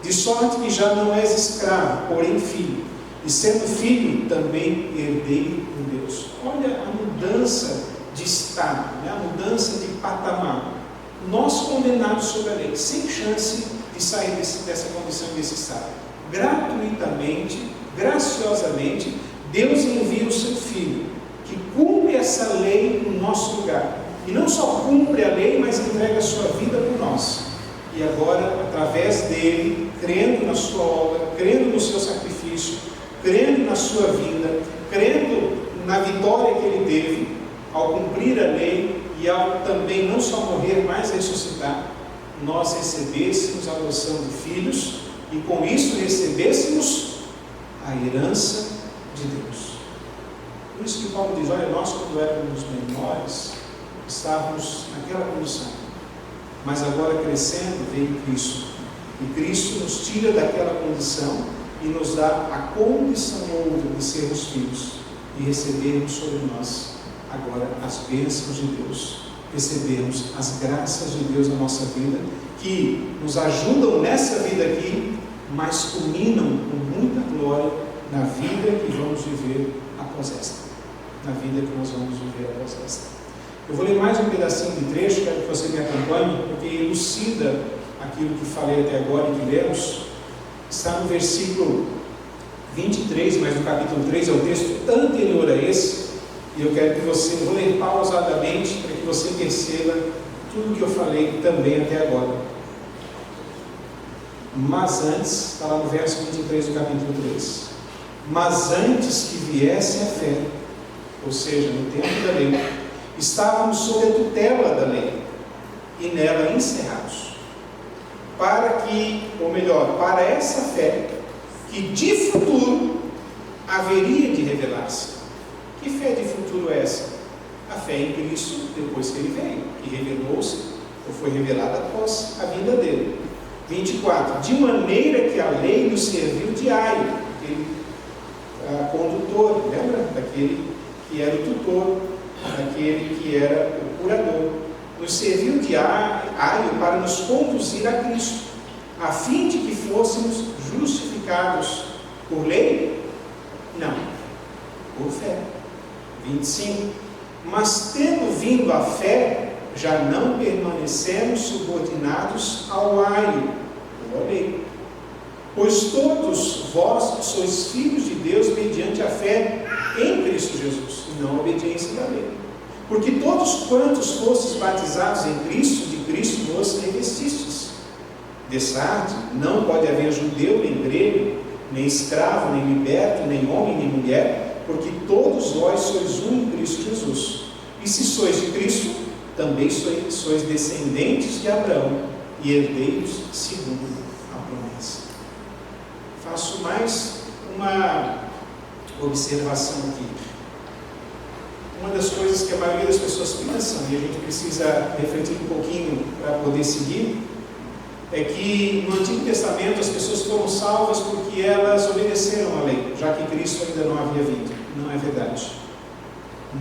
S1: de sorte que já não és escravo, porém filho, e sendo filho, também herdeiro com Deus. Olha a mudança de estado, a mudança de patamar. Nós condenados sob a lei, sem chance de sair dessa condição, desse estado. Gratuitamente, graciosamente, Deus envia o seu Filho, que cumpre essa lei no nosso lugar. E não só cumpre a lei, mas entrega a sua vida por nós. E agora, através dele, crendo na sua obra, crendo no seu sacrifício, crendo na sua vida, crendo na vitória que ele teve, ao cumprir a lei e ao também não só morrer, mas ressuscitar, nós recebêssemos a adoção de filhos e com isso recebêssemos a herança de Deus. Por isso que Paulo diz, olha, nós quando éramos menores, estávamos naquela condição, mas agora crescendo veio Cristo, e Cristo nos tira daquela condição e nos dá a condição outra de sermos filhos e recebermos sobre nós agora as bênçãos de Deus, recebermos as graças de Deus na nossa vida, que nos ajudam nessa vida aqui, mas culminam com muita glória na vida que vamos viver após esta. Na vida que nós vamos viver após esta. Eu vou ler mais um pedacinho de trecho, quero que você me acompanhe, porque elucida aquilo que falei até agora e que lemos. Está no versículo 23, mas no capítulo 3 é o texto anterior a esse, e eu quero que você, eu vou ler pausadamente para que você perceba tudo que eu falei também até agora. Mas antes, está lá no verso 23 do capítulo 3, mas antes que viesse a fé, ou seja, no tempo da lei, estávamos sob a tutela da lei e nela encerrados, para que, ou melhor, para essa fé que de futuro haveria de revelar-se. Que fé de futuro é essa? A fé em Cristo depois que Ele veio, que revelou-se ou foi revelada após a vinda dele. 24. De maneira que a lei nos serviu de aio, aquele condutor, lembra? Daquele que era o tutor, daquele que era o curador, nos serviu de aio para nos conduzir a Cristo, a fim de que fôssemos justificados por lei? Não, por fé. 25. Mas tendo vindo a fé, já não permanecemos subordinados ao aio, ou à lei. Pois todos vós sois filhos de Deus mediante a fé em Cristo Jesus, e não a obediência da lei. Porque todos quantos fostes batizados em Cristo, de Cristo vos revestistes. Dessarte, não pode haver judeu nem grego, nem escravo, nem liberto, nem homem, nem mulher, porque todos vós sois um em Cristo Jesus. E se sois de Cristo, também sois descendentes de Abraão e herdeiros segundo a promessa. Faço mais uma observação aqui. Uma das coisas que a maioria das pessoas pensam, e a gente precisa refletir um pouquinho para poder seguir, é que no Antigo Testamento as pessoas foram salvas porque elas obedeceram à lei, já que Cristo ainda não havia vindo. Não é verdade.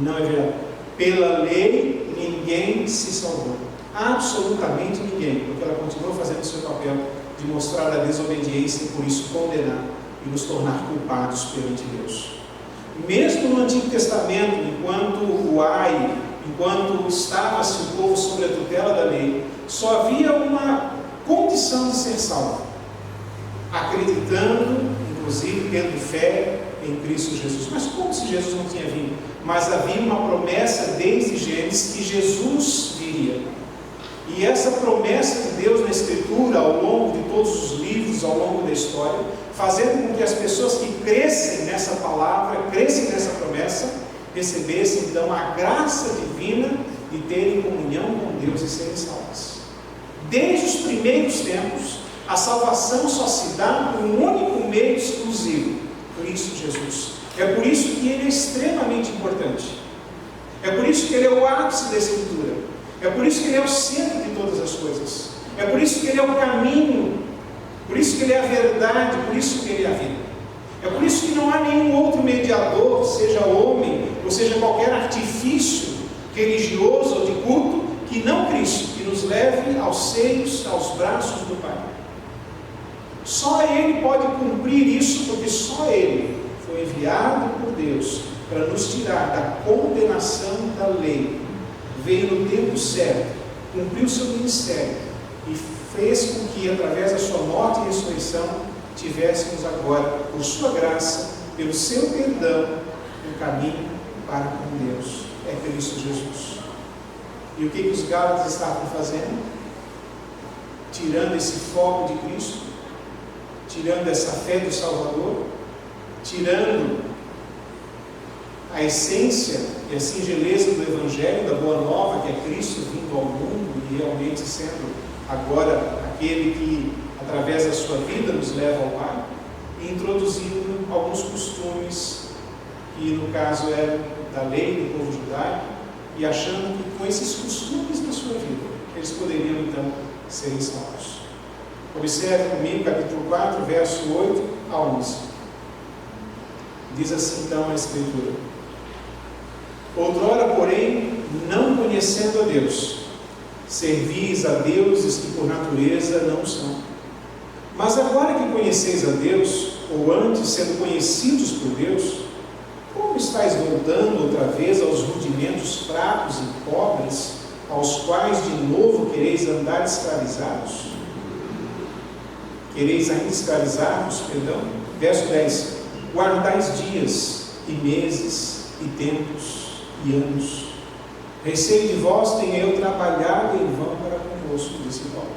S1: Não é verdade. Pela lei ninguém se salvou. Absolutamente ninguém, porque ela continuou fazendo o seu papel de mostrar a desobediência e por isso condenar e nos tornar culpados perante Deus. Mesmo no Antigo Testamento, enquanto estava-se o povo sob a tutela da lei, só havia uma condição de ser salvo, acreditando, inclusive tendo fé em Cristo Jesus. Mas como se Jesus não tinha vindo? Mas havia uma promessa desde Gênesis que Jesus viria. E essa promessa de Deus na Escritura, ao longo de todos os livros, ao longo da história, fazendo com que as pessoas que crescem nessa palavra, crescem nessa promessa, recebessem então a graça divina de terem comunhão com Deus e serem salvas. Desde os primeiros tempos, a salvação só se dá por um único meio exclusivo, Cristo Jesus. É por isso que Ele é extremamente importante. É por isso que Ele é o ápice da Escritura. É por isso que Ele é o centro de todas as coisas. É por isso que Ele é o caminho. Por isso que Ele é a verdade. Por isso que Ele é a vida. É por isso que não há nenhum outro mediador, seja homem, ou seja qualquer artifício religioso ou de culto, que não Cristo, que nos leve aos seios, aos braços do Pai. Só Ele pode cumprir isso, porque só Ele foi enviado por Deus para nos tirar da condenação da lei. Veio no tempo certo, cumpriu o seu ministério e fez com que, através da sua morte e ressurreição, tivéssemos agora, por sua graça, pelo seu perdão, um caminho para com Deus. É Cristo Jesus. E o que os Gálatas estavam fazendo? Tirando esse foco de Cristo, tirando essa fé do Salvador, tirando a essência e a singeleza do Evangelho, da Boa Nova, que é Cristo vindo ao mundo e realmente sendo agora aquele que, através da sua vida, nos leva ao Pai, e introduzindo alguns costumes que no caso era da lei do povo judaico, e achando que com esses costumes na sua vida, eles poderiam então serem salvos. Observe comigo, capítulo 4, verso 8 a 11. Diz assim então a Escritura: outrora, porém, não conhecendo a Deus, servis a deuses que por natureza não são. Mas agora que conheceis a Deus, ou antes sendo conhecidos por Deus, como estáis voltando outra vez aos rudimentos fracos e pobres, aos quais de novo quereis andar escravizados? Quereis ainda escravizar-vos, perdão? Verso 10: guardais dias, e meses, e tempos, e anos. Receio de vós tenho eu trabalhado em vão para convosco, disse Paulo.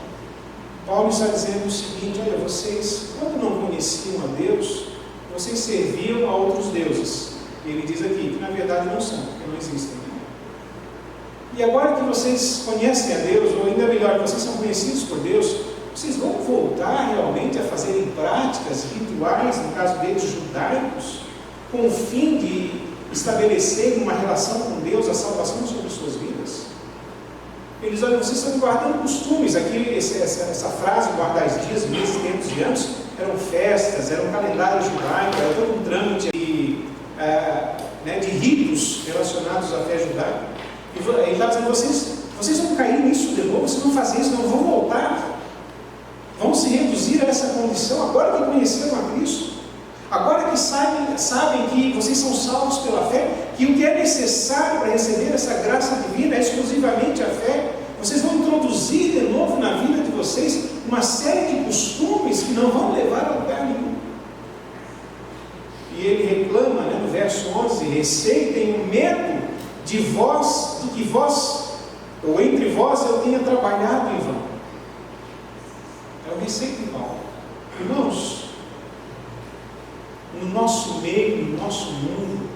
S1: Paulo está dizendo o seguinte: olha, vocês, quando não conheciam a Deus, vocês serviam a outros deuses. Ele diz aqui que na verdade não são, porque não existem. E agora que vocês conhecem a Deus, ou ainda melhor, que vocês são conhecidos por Deus, vocês vão voltar realmente a fazerem práticas rituais, no caso deles judaicos, com o fim de estabelecer uma relação com Deus, a salvação sobre suas vidas? Eles olham, vocês estão guardando costumes. Aqui essa frase, guardar dias, meses, tempos e anos, eram festas, era um calendário judaico, era todo um trâmite de ritos relacionados à fé judaica. E ele está dizendo, vocês vão cair nisso de novo, vocês vão fazer isso, não vão voltar, vão se reduzir a essa condição agora que conheceram a Cristo, agora que sabem que vocês são salvos pela fé, que o que é necessário para receber essa graça divina é exclusivamente a fé. Vocês vão introduzir de novo na vida de vocês uma série de costumes que não vão levar a lugar nenhum. E ele reclama, no verso 11: receio, tenho medo de vós, de que vós, ou entre vós, eu tenha trabalhado em vão. É o receio de Paulo. Irmãos, no nosso meio, no nosso mundo,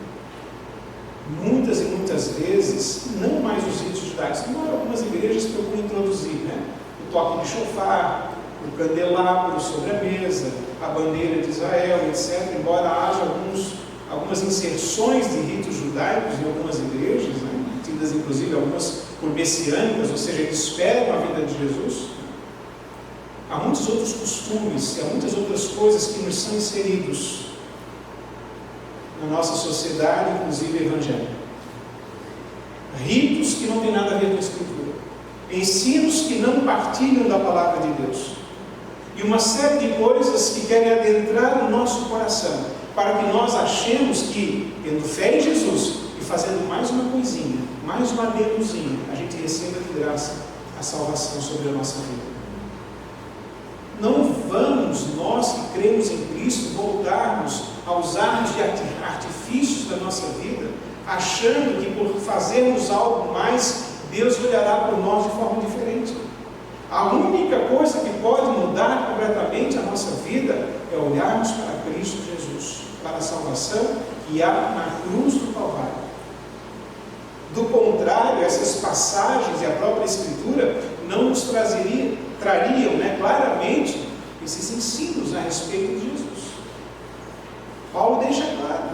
S1: muitas e muitas vezes, não mais os ritos judaicos, embora algumas igrejas procuram introduzir, o toque de chofar, o candelabro sobre a mesa, a bandeira de Israel, etc. Embora haja algumas inserções de ritos judaicos em algumas igrejas, tidas inclusive algumas por messiânicas, ou seja, eles esperam a vinda de Jesus. Há muitos outros costumes, há muitas outras coisas que nos são inseridos na nossa sociedade, inclusive evangélica. Ritos que não têm nada a ver com a Escritura, ensinos que não partilham da palavra de Deus, e uma série de coisas que querem adentrar no nosso coração, para que nós achemos que, tendo fé em Jesus e fazendo mais uma coisinha, mais um adendozinho, a gente receba de graça a salvação sobre a nossa vida. Não vamos, nós que cremos em Cristo, voltarmos a usarmos de artifícios da nossa vida, achando que por fazermos algo mais, Deus olhará por nós de forma diferente. A única coisa que pode mudar completamente a nossa vida é olharmos para Cristo Jesus, para a salvação que há na cruz do Calvário. Do contrário, essas passagens e a própria Escritura não nos trariam claramente esses ensinos a respeito de Jesus. Paulo deixa claro,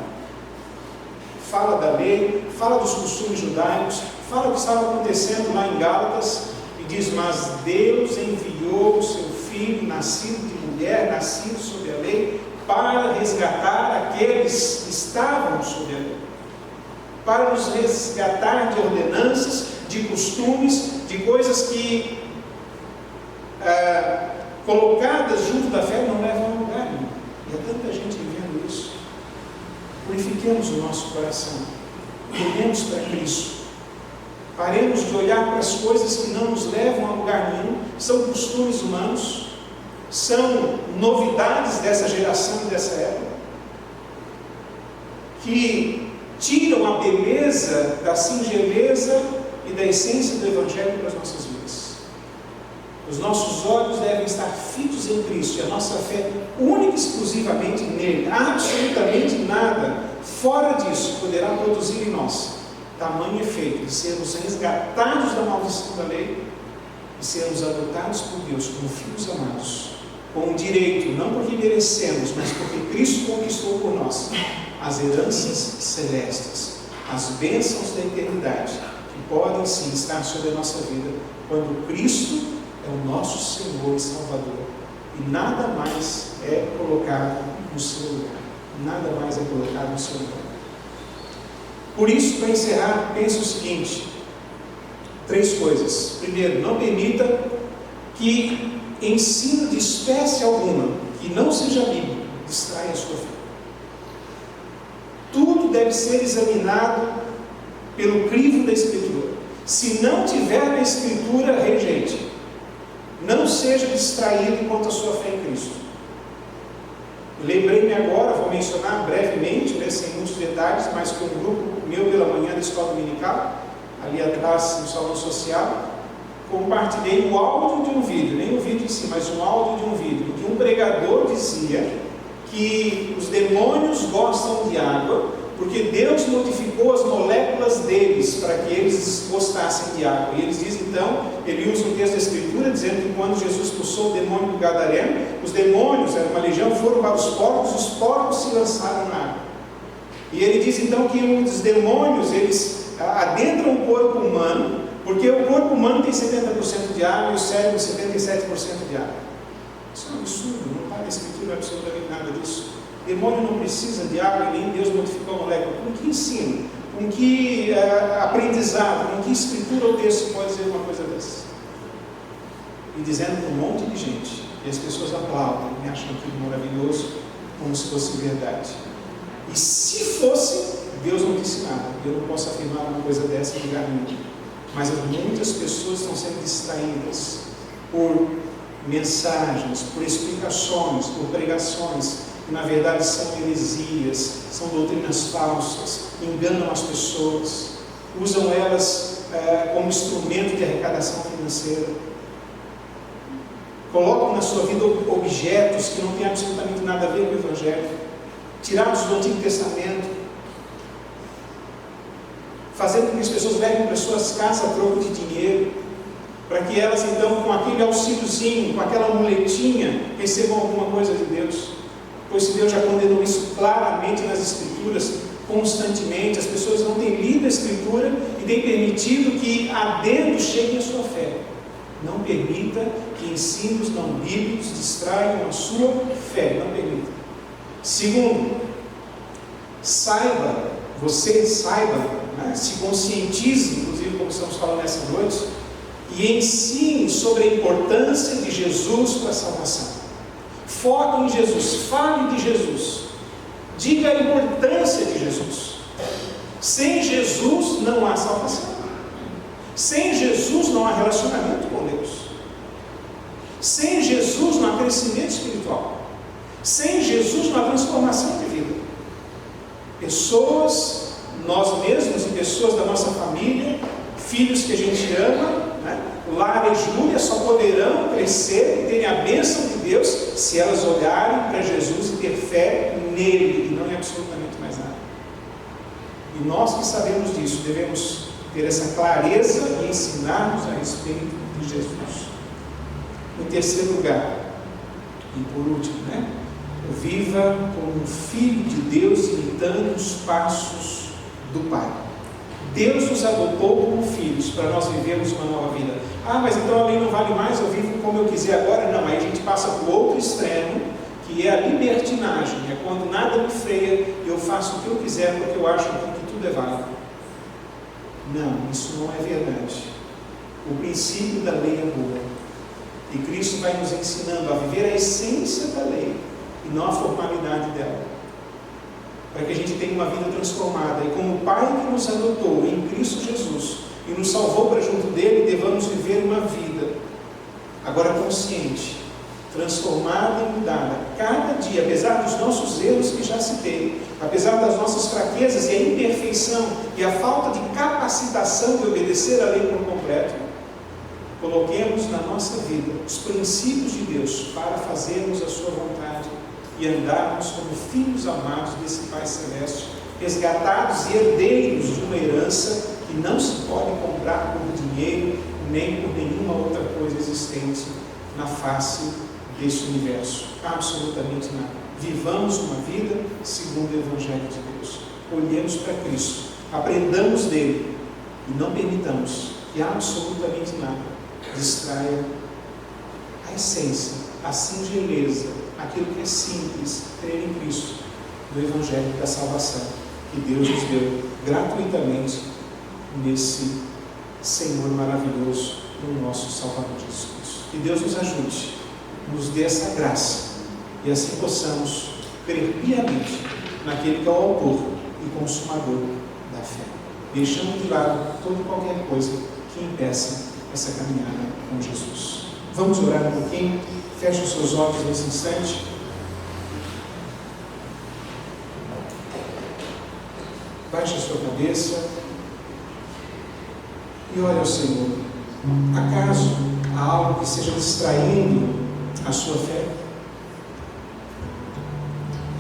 S1: fala da lei, fala dos costumes judaicos, fala o que estava acontecendo lá em Gálatas, e diz: mas Deus enviou o seu Filho, nascido de mulher, nascido sob a lei, para resgatar aqueles que estavam sob a lei, para nos resgatar de ordenanças, de costumes, de coisas que colocadas junto da fé não levam a lugar nenhum. E há tanta gente vivendo isso. Purifiquemos o nosso coração, olhemos para Cristo, paremos de olhar para as coisas que não nos levam a lugar nenhum, são costumes humanos, são novidades dessa geração e dessa época, que tiram a beleza da singeleza e da essência do Evangelho para as nossas vidas. Os nossos olhos devem estar fitos em Cristo, e a nossa fé única e exclusivamente nele. Absolutamente nada fora disso poderá produzir em nós tamanho efeito de sermos resgatados da maldição da lei e sermos adotados por Deus como filhos amados, com o direito, não porque merecemos, mas porque Cristo conquistou por nós, as heranças celestes, as bênçãos da eternidade, que podem sim estar sobre a nossa vida, quando Cristo é o nosso Senhor e Salvador, e nada mais é colocado no seu lugar. Nada mais é colocado no seu lugar. Por isso, para encerrar, pense o seguinte: 3 coisas. Primeiro, não permita que ensino de espécie alguma, que não seja bíblico, distraia a sua fé. Tudo deve ser examinado pelo crivo da Escritura. Se não tiver na Escritura, rejeite. Não seja distraído quanto à sua fé em Cristo. Lembrei-me agora, vou mencionar brevemente, sem muitos detalhes, mas que um grupo meu pela manhã da escola dominical, ali atrás no salão social, compartilhei o áudio de um vídeo, nem o vídeo em si, mas um áudio de um vídeo, em que um pregador dizia que os demônios gostam de água, porque Deus modificou as moléculas deles para que eles gostassem de água. E eles dizem então, ele usa um texto da Escritura dizendo que quando Jesus expulsou o demônio do Gadareno, os demônios, era uma legião, foram para os porcos se lançaram na água. E ele diz então que os demônios, eles adentram o corpo humano, porque o corpo humano tem 70% de água e o cérebro 77% de água. Isso é um absurdo, não está na Escritura absolutamente nada disso. O demônio não precisa de água e nem Deus modificou a molécula. Com que ensino? Com que aprendizado? Com que escritura ou texto pode dizer uma coisa dessa? E dizendo para um monte de gente, e as pessoas aplaudem e acham aquilo maravilhoso, como se fosse verdade. E se fosse, Deus não disse nada. Eu não posso afirmar uma coisa dessa em lugar nenhum. Mas muitas pessoas estão sendo distraídas por mensagens, por explicações, por pregações, que na verdade são heresias, são doutrinas falsas, enganam as pessoas, usam elas como instrumento de arrecadação financeira, colocam na sua vida objetos que não têm absolutamente nada a ver com o Evangelho, tirados do Antigo Testamento, fazendo com que as pessoas levem para suas casas a troco de dinheiro, para que elas então, com aquele auxíliozinho, com aquela muletinha, recebam alguma coisa de Deus. Pois Deus já condenou isso claramente nas Escrituras, constantemente. As pessoas não têm lido a Escritura e têm permitido que adentro chegue a sua fé. Não permita que ensinos não bíblicos distraiam a sua fé. Não permita. Segundo, você saiba, né, se conscientize, inclusive como estamos falando nessa noite, e ensine sobre a importância de Jesus para a salvação. Foque em Jesus, fale de Jesus, diga a importância de Jesus. Sem Jesus não há salvação, sem Jesus não há relacionamento com Deus, sem Jesus não há crescimento espiritual, sem Jesus não há transformação de vida. Pessoas, nós mesmos e pessoas da nossa família, filhos que a gente ama, Lara e Júlia só poderão crescer e terem a bênção de Deus se elas olharem para Jesus e ter fé nele, e não em absolutamente mais nada. E nós que sabemos disso, devemos ter essa clareza e ensinarmos a respeito de Jesus. Em terceiro lugar, e por último, viva como um filho de Deus, imitando os passos do Pai. Deus nos adotou como filhos para nós vivermos uma nova vida. Mas então a lei não vale mais, eu vivo como eu quiser agora? Não, aí a gente passa para o outro extremo, que é a libertinagem. É quando nada me freia, eu faço o que eu quiser, porque eu acho que tudo é válido. Não, isso não é verdade. O princípio da lei é boa. E Cristo vai nos ensinando a viver a essência da lei, e não a formalidade dela, para que a gente tenha uma vida transformada. E como o Pai que nos adotou em Cristo Jesus e nos salvou para junto dele, devamos viver uma vida agora consciente, transformada e mudada cada dia, apesar dos nossos erros que já citei, apesar das nossas fraquezas e a imperfeição e a falta de capacitação de obedecer a lei por completo. Coloquemos na nossa vida os princípios de Deus para fazermos a sua vontade e andarmos como filhos amados desse Pai Celeste, resgatados e herdeiros de uma herança que não se pode comprar por dinheiro, nem por nenhuma outra coisa existente na face desse universo. Absolutamente nada. vivamos uma vida segundo o Evangelho de Deus. Olhemos para Cristo, aprendamos dele e não permitamos que absolutamente nada distraia a essência, a singeleza, aquilo que é simples, crer em Cristo, do Evangelho da salvação que Deus nos deu gratuitamente nesse Senhor maravilhoso, no nosso Salvador Jesus Cristo. Que Deus nos ajude, nos dê essa graça e assim possamos crer piamente naquele que é o autor e consumador da fé, deixando de lado toda e qualquer coisa que impeça essa caminhada com Jesus. Vamos orar um pouquinho. Feche os seus olhos nesse instante. Baixe a sua cabeça e olhe ao Senhor. Acaso há algo que esteja distraindo a sua fé?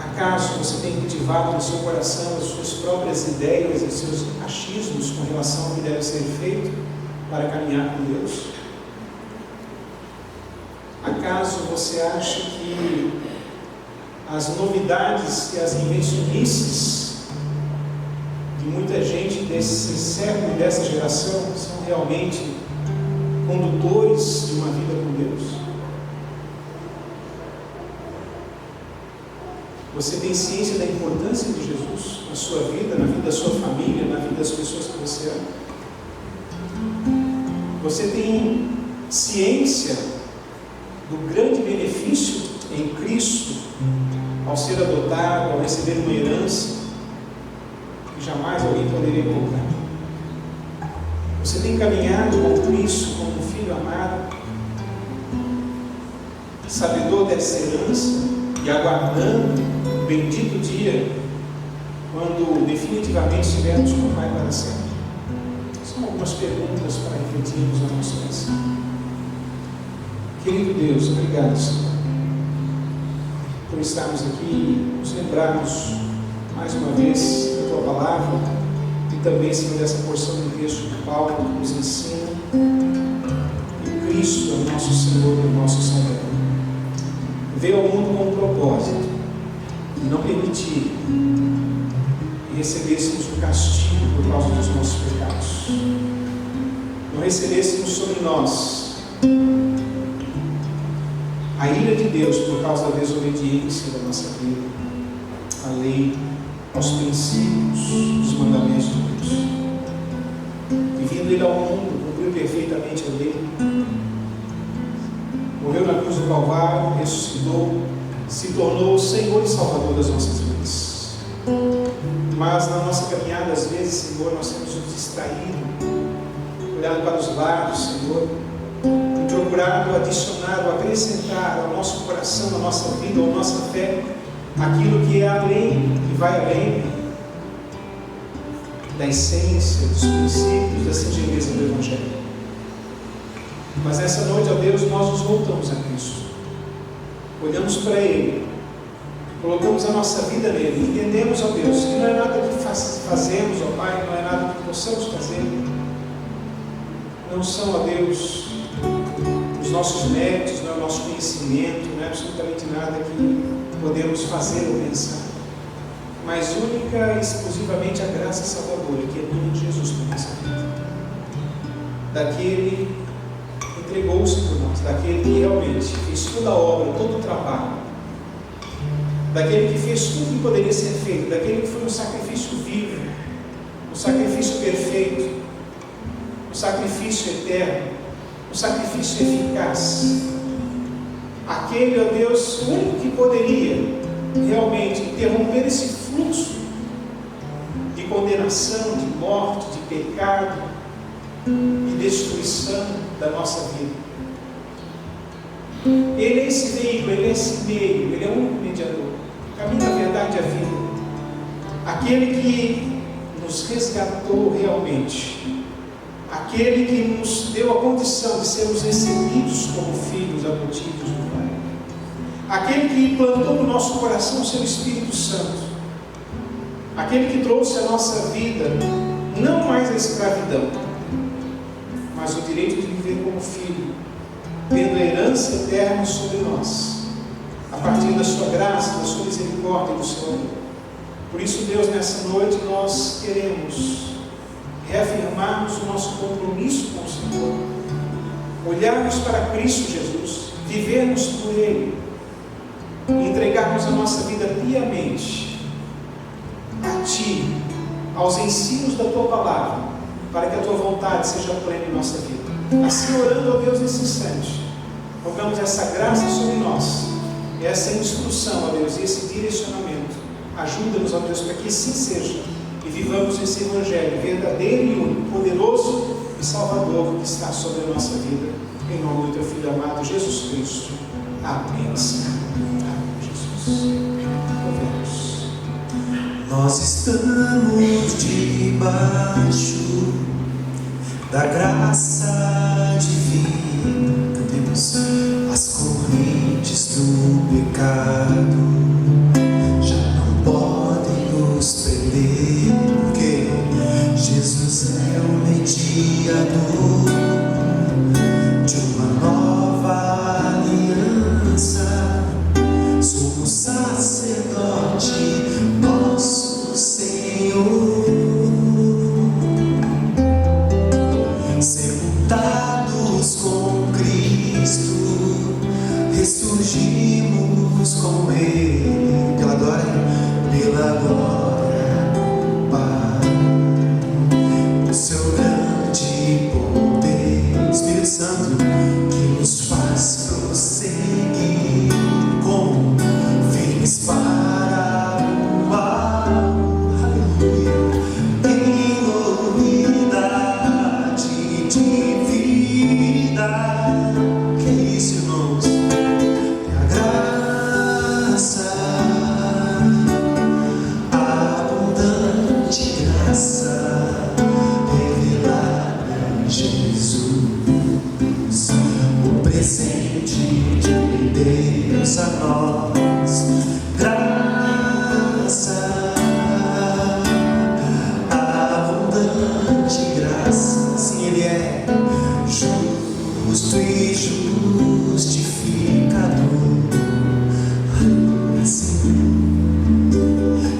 S1: Acaso você tem cultivado no seu coração as suas próprias ideias e seus achismos com relação ao que deve ser feito para caminhar com Deus? Acaso você acha que as novidades e as invencionices de muita gente desse século e dessa geração são realmente condutores de uma vida com Deus? Você tem ciência da importância de Jesus na sua vida, na vida da sua família, na vida das pessoas que você ama? Você tem ciência do grande benefício em Cristo ao ser adotado, ao receber uma herança que jamais alguém poderia colocar? Você tem caminhado com Cristo como um filho amado, sabedor dessa herança e aguardando o bendito dia quando definitivamente estivermos com o Pai para sempre? São algumas perguntas para refletirmos na nossa oração. Querido Deus, obrigado, Senhor, por estarmos aqui, nos lembrarmos mais uma vez da Tua Palavra e também, Senhor, dessa porção do texto que Paulo nos ensina que Cristo é o nosso Senhor e o nosso Salvador. Veio ao mundo com um propósito de não permitir que recebêssemos o castigo por causa dos nossos pecados, não recebêssemos sobre nós a ira de Deus por causa da desobediência da nossa vida, a lei, aos princípios dos mandamentos de Deus. E vindo Ele ao mundo, cumpriu perfeitamente a lei, morreu na cruz do Calvário, ressuscitou, se tornou o Senhor e Salvador das nossas vidas. Mas na nossa caminhada, às vezes, Senhor, nós temos nos distraído, olhado para os lados, Senhor, e procurado adicionar ou acrescentar ao nosso coração, à nossa vida, à nossa fé, aquilo que é além, que vai além da essência, dos princípios, da singeleza do Evangelho. Mas nessa noite, ó Deus, nós nos voltamos a Cristo, olhamos para Ele, colocamos a nossa vida nele, entendemos, ó Deus, que não é nada que fazemos, ó Pai, não é nada que possamos fazer, não são, ó Deus, os nossos méritos, não é o nosso conhecimento, não é absolutamente nada que podemos fazer ou pensar, mas única e exclusivamente a graça salvadora que emana de Jesus para a nossa vida, daquele que entregou-se por nós, daquele que realmente fez toda a obra, todo o trabalho, daquele que fez tudo que poderia ser feito, daquele que foi um sacrifício vivo, um sacrifício perfeito, um sacrifício eterno, um sacrifício eficaz, aquele, ó Deus, único que poderia realmente interromper esse fluxo de condenação, de morte, de pecado e destruição da nossa vida. Ele é esse veículo, ele é esse meio, ele é o único mediador, o caminho da verdade e a vida, aquele que nos resgatou realmente, aquele que nos deu a condição de sermos recebidos como filhos adotivos do Pai, aquele que plantou no nosso coração o seu Espírito Santo, aquele que trouxe à nossa vida não mais a escravidão, mas o direito de viver como filho, tendo a herança eterna sobre nós, a partir da sua graça, da sua misericórdia e do seu amor. Por isso, Deus, nessa noite nós queremos reafirmarmos o nosso compromisso com o Senhor, olharmos para Cristo Jesus, vivermos por Ele e entregarmos a nossa vida piamente a Ti, aos ensinos da Tua Palavra, para que a Tua vontade seja plena em nossa vida. Assim, orando a Deus nesse instante, rogamos essa graça sobre nós, essa instrução, ó Deus, e esse direcionamento. Ajuda-nos, ó Deus, para que assim seja, e vivamos esse Evangelho verdadeiro e único, poderoso e salvador que está sobre a nossa vida, em nome do Teu Filho amado, Jesus Cristo. Amém, Senhor. Amém, Jesus. Ouvemos.
S3: Nós estamos debaixo da graça divina. Cantemos. As correntes do pecado já não podem nos prender, porque Jesus é o mediador de uma nova aliança. Somos sacerdote, nosso Senhor, sepultados com Cristo, ressurgimos com Ele, pela glória do Pai. O seu grande poder, Espírito Santo, que nos faz prosseguir como firmes para o alto, aleluia, em novidade de vida. Que é isso, irmãos? É a graça, a abundante graça revelada em Jesus, o presente de Deus a nós. Graça, abundante graça. Sim, Ele é justo e justificador. Sim,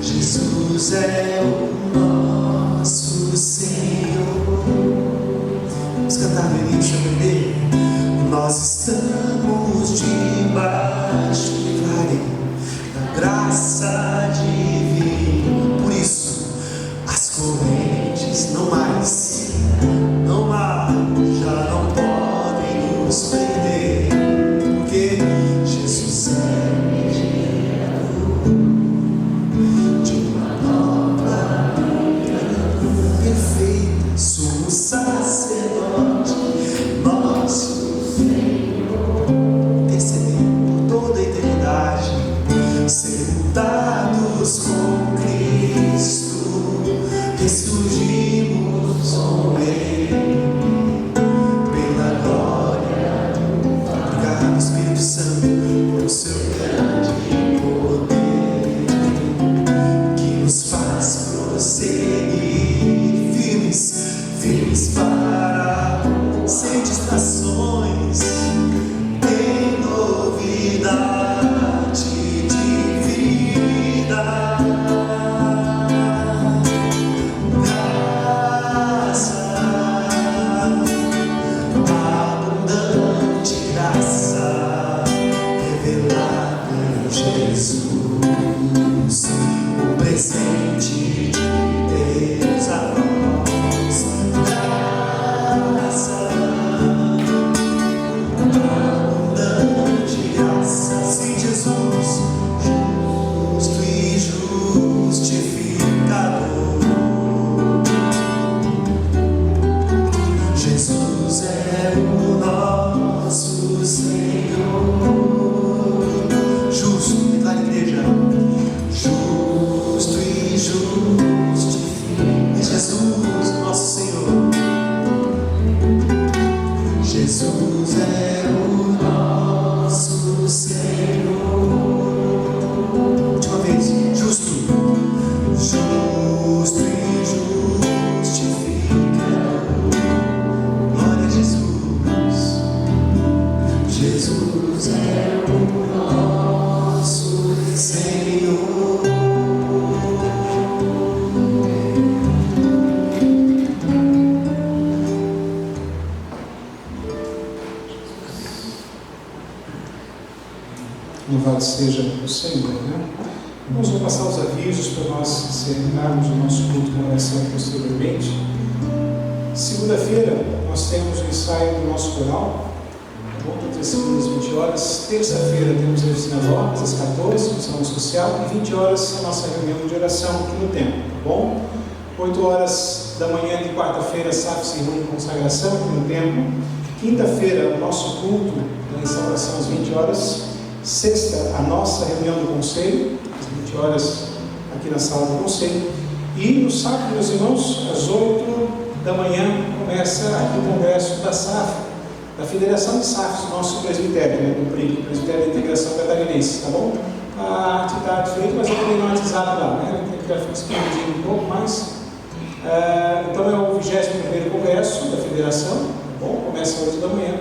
S3: Jesus é o nosso Senhor. Vamos cantar no início, aprender. Nós estamos debaixo da graça divina. Por isso, as correntes não mais, já não podem nos prender, porque Jesus é mediador de uma nova vida perfeita. Somos sacerdote, nosso intercedendo por toda a eternidade, sepultados com Cristo, ressurgimos com Ele, pela glória. Obrigado, Espírito Santo, pelo seu grande poder, que nos faz prosseguir firmes para, sem distrações, em novidade de vida.
S1: louvado seja o Senhor, né? Vamos passar os avisos para nós encerrarmos o nosso culto com oração posteriormente. Segunda-feira nós temos o ensaio do nosso coral, todas as segundas às 20 horas. Terça-feira temos as sinagogas às 14, no salão social, e 20 horas a nossa reunião de oração aqui no templo, tá bom? 8 horas da manhã de quarta-feira, SAF se reúne com consagração aqui no templo. Quinta-feira, o nosso culto da restauração às 20 horas. Sexta, a nossa reunião do conselho, às 20 horas aqui na sala do conselho. E no sábado, meus irmãos, às 8 da manhã, começa aqui o congresso da SAF, da Federação de SAFs, do nosso presbitério, né, do PRIC, Presbitério da Integração Catarinense, tá bom? A atividade feita, mas eu tenho no WhatsApp lá, né? Tem que ficar expandindo um pouco mais. Então é o 21º congresso da Federação, tá bom? Começa às 8 da manhã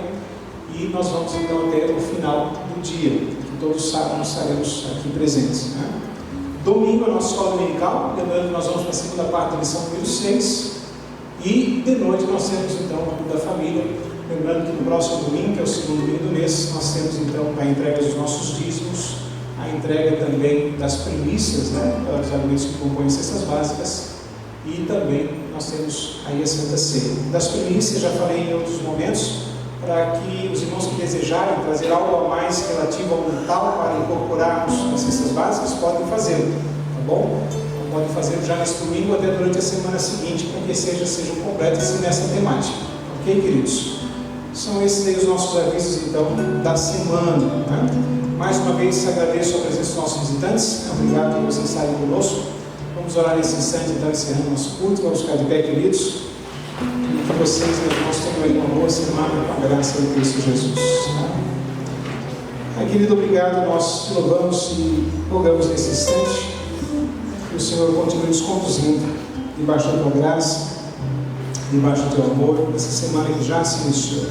S1: e nós vamos então até o final do dia, que todos sábados estaremos aqui presentes, né? Domingo é a nossa escola dominical, lembrando que nós vamos para a segunda parte da lição número 6, e de noite nós temos então o culto da família. Lembrando que no próximo domingo, que é o segundo domingo do mês, nós temos então a entrega dos nossos dízimos, a entrega também das primícias, né, os alimentos que compõem cestas básicas, e também nós temos aí a Santa Ceia. Das primícias, já falei em outros momentos, para que os irmãos que desejarem trazer algo a mais relativo ao Natal para incorporarmos as cestas básicas, podem fazê-lo, tá bom? Então, podem fazê-lo já nesse domingo, até durante a semana seguinte, para que sejam completas nessa temática. Ok, queridos? São esses aí os nossos avisos, então, da semana, né? Mais uma vez, agradeço a presença dos nossos visitantes. Obrigado por vocês estarem conosco. Vamos orar nesse instante, então, encerrando nosso culto. Vamos ficar de pé, queridos. E que vocês, meus irmãos, tenham aí uma boa semana com a graça de Cristo Jesus. Tá? Querido, obrigado. Nós te louvamos e rogamos nesse instante que o Senhor continue nos conduzindo debaixo da tua graça, debaixo do teu amor, nessa semana que já se iniciou.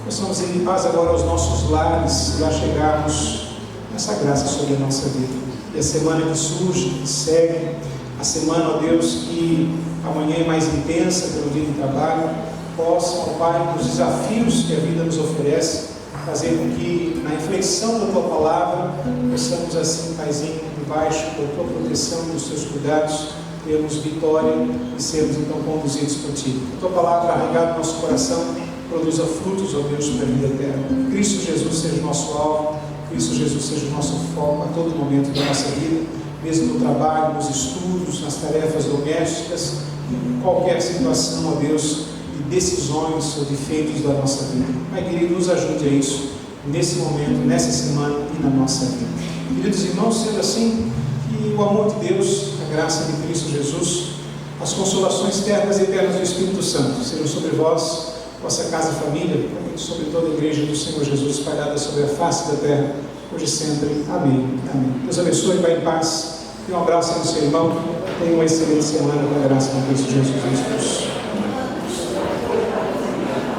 S1: Possamos ir em paz agora aos nossos lares, já chegarmos nessa graça sobre a nossa vida. E a semana que surge, que segue, a semana, ó Deus, que amanhã é mais intensa pelo dia de trabalho, possa, ó Pai, nos desafios que a vida nos oferece, fazer com que na reflexão da tua palavra possamos assim, Paizinho, debaixo da tua proteção e dos teus cuidados, termos vitória e sermos então conduzidos por Ti. A Tua palavra arraigada no nosso coração produza frutos, ó Deus, para a vida eterna. Cristo Jesus seja o nosso alvo, Cristo Jesus seja o nosso foco a todo momento da nossa vida, mesmo no trabalho, nos estudos, nas tarefas domésticas, em qualquer situação, ó Deus, de decisões ou de feitos da nossa vida. Pai querido, nos ajude a isso, nesse momento, nessa semana e na nossa vida. Queridos irmãos, sendo assim, que o amor de Deus, a graça de Cristo Jesus, as consolações ternas e eternas do Espírito Santo sejam sobre vós, vossa casa e família, sobre toda a igreja do Senhor Jesus espalhada sobre a face da terra, hoje e sempre. Amém. Amém. Deus abençoe, vai em paz. E um abraço ao seu irmão. Tenha uma excelente semana com a graça de Cristo Jesus.